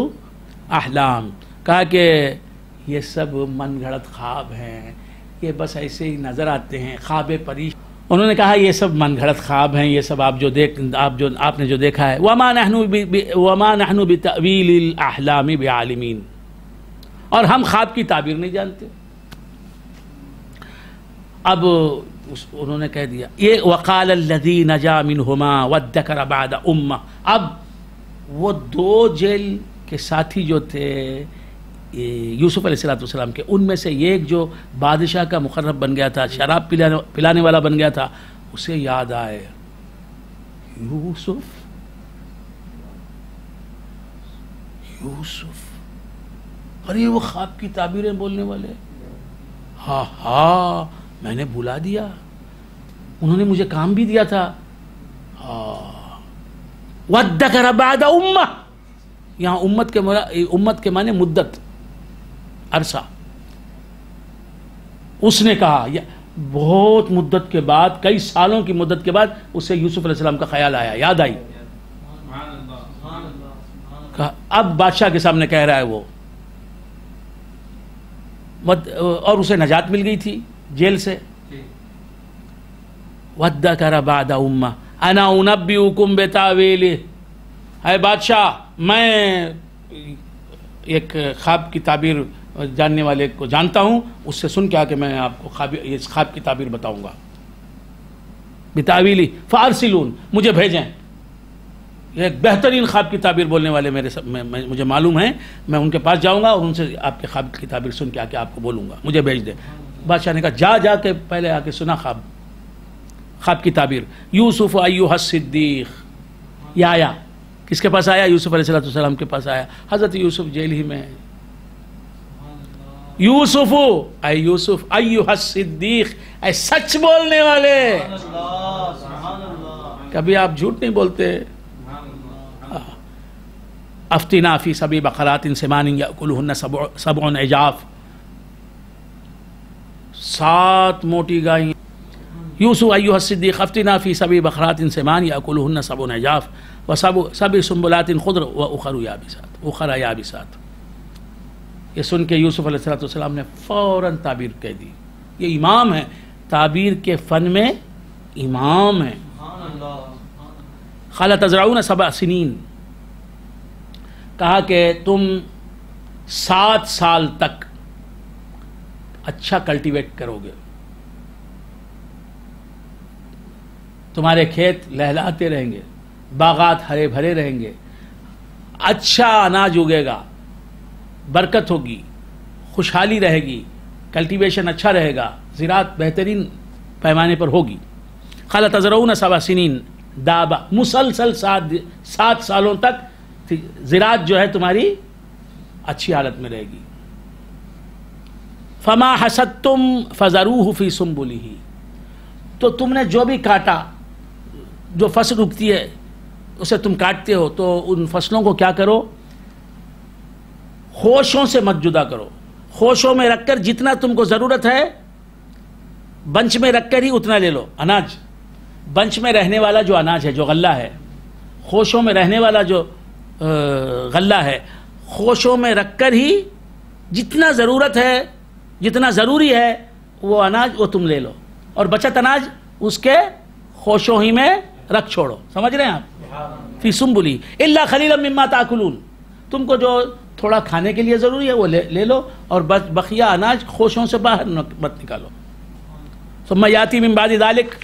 احلام، کہا کہ یہ سب من گھڑت خواب ہیں، یہ بس ایسے ہی نظر آتے ہیں، خواب پریش. انہوں نے کہا یہ سب من گھڑت خواب ہیں، یہ سب آپ نے جو دیکھا ہے. وما نحن بتأویل الاحلام بعالمین، اور ہم خواب کی تعبیر نہیں جانتے. اب انہوں نے کہہ دیا یہ وقال الذی نجا منہما وادکر بعد امہ. اب وہ 2 جیل کے ساتھی جو تھے یوسف علیہ السلام کے، ان میں سے ایک جو بادشاہ کا مقرب بن گیا تھا، شراب پلانے والا بن گیا تھا، اسے یاد آئے یوسف، ارے وہ خواب کی تعبیریں بولنے والے، ہاں میں نے بلا دیا، انہوں نے مجھے کام بھی دیا تھا. وَادَّكَرَ بَعْدَ أُمَّةٍ، یہاں امت کے معنی مدت، عرصہ. اس نے کہا بہت مدت کے بعد، کئی سالوں کی مدت کے بعد اسے یوسف علیہ السلام کا خیال آیا، یاد آئی. اب بادشاہ کے سامنے کہہ رہا ہے وہ، اور اسے نجات مل گئی تھی جیل سے. وَادَّكَرَ بَعْدَ أُمَّةٍ أَنَا أُنَبِّئُكُمْ بِتَأْوِيلِهِ، اے بادشاہ میں ایک خواب کی تعبیر جاننے والے کو جانتا ہوں، اس سے سن کے آ کے میں آپ کو اس خواب کی تعبیر بتاؤں گا. بِتَأْوِيلِهِ فَأَرْسِلُونِ، مجھے بھیجیں. ایک بہترین خواب کی تعبیر بولنے والے مجھے معلوم ہیں، میں ان کے پاس جاؤں گا اور ان سے آپ کے خواب کی تعبیر سن کے آ کے آپ کو بولوں گا، مجھے بھیج دیں. بادشاہ نے کہا جا کے پہلے آ کے سنا خواب کی تعبیر. یوسف ایھا الصدیق، یہ آیا کس کے پاس آیا؟ یوسف علیہ السلام کے پاس آیا. حضرت یوسف جیل ہی میں. یوسف ایھا الصدیق، اے سچ بولنے والے، کبھی آپ جھوٹ نہیں بولتے. افتنا فی 7 بقرات سمان یأکلہن 7 عجاف، 7 موٹی گائیں. یوسف ایھا الصدیق افتنا فی 7 بقرات سمان یأکلہن 7 عجاف و7 سنبلات خضر وأخر یابسات. یہ سن کے یوسف علیہ السلام نے فوراً تعبیر کہہ دی. یہ امام ہے، تعبیر کے فن میں امام ہے. قال تزرعون 7 سنین، کہا کہ تم 7 سال تک اچھا کلٹیویٹ کرو گے، تمہارے کھیت لہلاتے رہیں گے، باغات ہرے بھرے رہیں گے، اچھا اناج اگے گا، برکت ہوگی، خوشحالی رہے گی، کلٹیویشن اچھا رہے گا، زراعت بہترین پیمانے پر ہوگی. قال تزرعون 7 سنین دابا، مسلسل 7 سالوں تک زراعت جو ہے تمہاری اچھی حالت میں رہے گی. فما حصدتم فذروه فی سنبلہ، تو تم نے جو بھی کاٹا، جو فصل اگتی ہے اسے تم کاٹتے ہو، تو ان فصلوں کو کیا کرو، خوشوں سے مت جدا کرو، خوشوں میں رکھ کر جتنا تم کو ضرورت ہے بنچ میں رکھ کر ہی اتنا لے لو۔ اناج بنچ میں رہنے والا جو اناج ہے، جو غلہ ہے، خوشوں میں رہنے والا جو غلہ ہے، خوشوں میں رکھ کر ہی جتنا ضرورت ہے، جتنا ضروری ہے وہ اناج وہ تم لے لو، اور بچت اناج اس کے خوشوں ہی میں رکھ چھوڑو۔ سمجھ رہے ہیں آپ؟ فی سنبلی الا خلیلا مما تاکلون، تم کو جو تھوڑا کھانے کے لیے ضروری ہے وہ لے لو، اور بقیہ اناج خوشوں سے باہر مت نکالو۔ ثم یاتی من بعد ذلک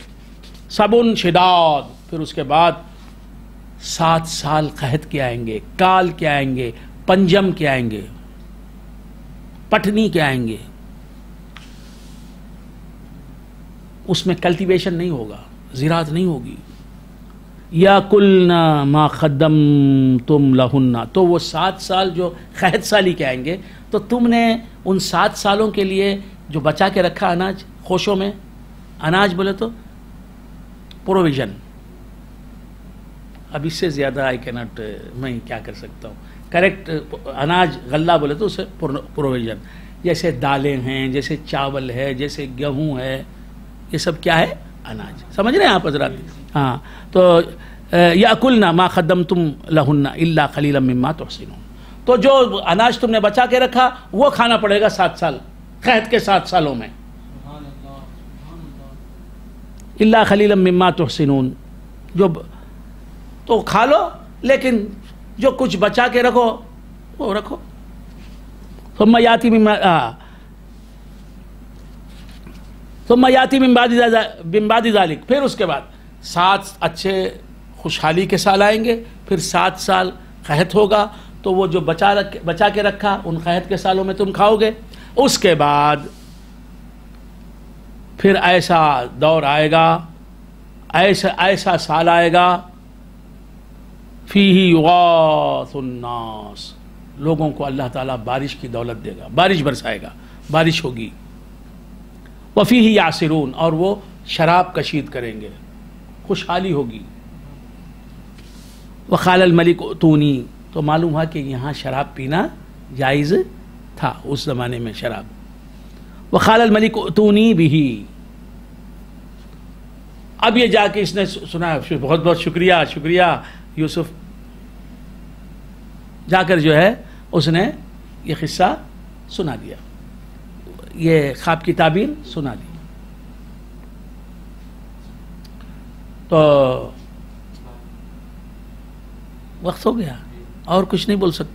سبع شداد، پھر اس کے بعد 7 سال قحط کے آئیں گے، کال کے آئیں گے، پنجم کے آئیں گے، پٹھنی کے آئیں گے۔ اس میں کلٹیویشن نہیں ہوگا، زراعت نہیں ہوگی۔ یاکلنا ما قدمتم لہن، تو وہ 7 سال جو قحط سالی کے آئیں گے، تو تم نے ان 7 سالوں کے لیے جو بچا کے رکھا اناج خوشوں میں، اناج بولے تو پروویژن، اب اس سے زیادہ آئی کینٹ میں کیا کر سکتا ہوں، کریکٹ اناج غلہ بولے تو اسے پروویژن، جیسے دالیں ہیں، جیسے چاول ہے، جیسے گیہوں ہے، یہ سب کیا ہے؟ اناج۔ سمجھ رہے ہیں آپ حضرات؟ ہاں، تو یاکلنا ما قدمتم لہن الا قلیلا مما تحصنون، تو جو اناج تم نے بچا کے رکھا وہ کھانا پڑے گا 7 سال، قحط کے 7 سالوں میں۔ سبحان اللہ سبحان اللہ۔ الا قلیلا مما تحصنون، جو تو کھا لو، لیکن جو کچھ بچا کے رکھو وہ رکھو۔ ثم یاتی من بعد ذلک، پھر اس کے بعد 7 اچھے خوشحالی کے سال آئیں گے، پھر 7 سال قحط ہوگا، تو وہ جو بچا کے رکھا ان قحط کے سالوں میں تم کھاؤ گے۔ اس کے بعد پھر ایسا دور آئے گا، ایسا سال آئے گا، فیہ یغاث الناس، لوگوں کو اللہ تعالیٰ بارش کی دولت دے گا، بارش برسائے گا، بارش ہوگی۔ وفیہ یعصرون، اور وہ شراب کشید کریں گے، خوشحالی ہوگی۔ وقال الملک ائتونی، تو معلوم ہوا کہ یہاں شراب پینا جائز تھا اس زمانے میں شراب۔ وقال الملک ائتونی بہ، اب یہ جا کے اس نے سنا، بہت بہت شکریہ یوسف، جا کر جو ہے اس نے یہ قصہ سنا دیا، یہ خواب کی تعبیر سنا دی۔ تو وقت ہو گیا، اور کچھ نہیں بول سکتے۔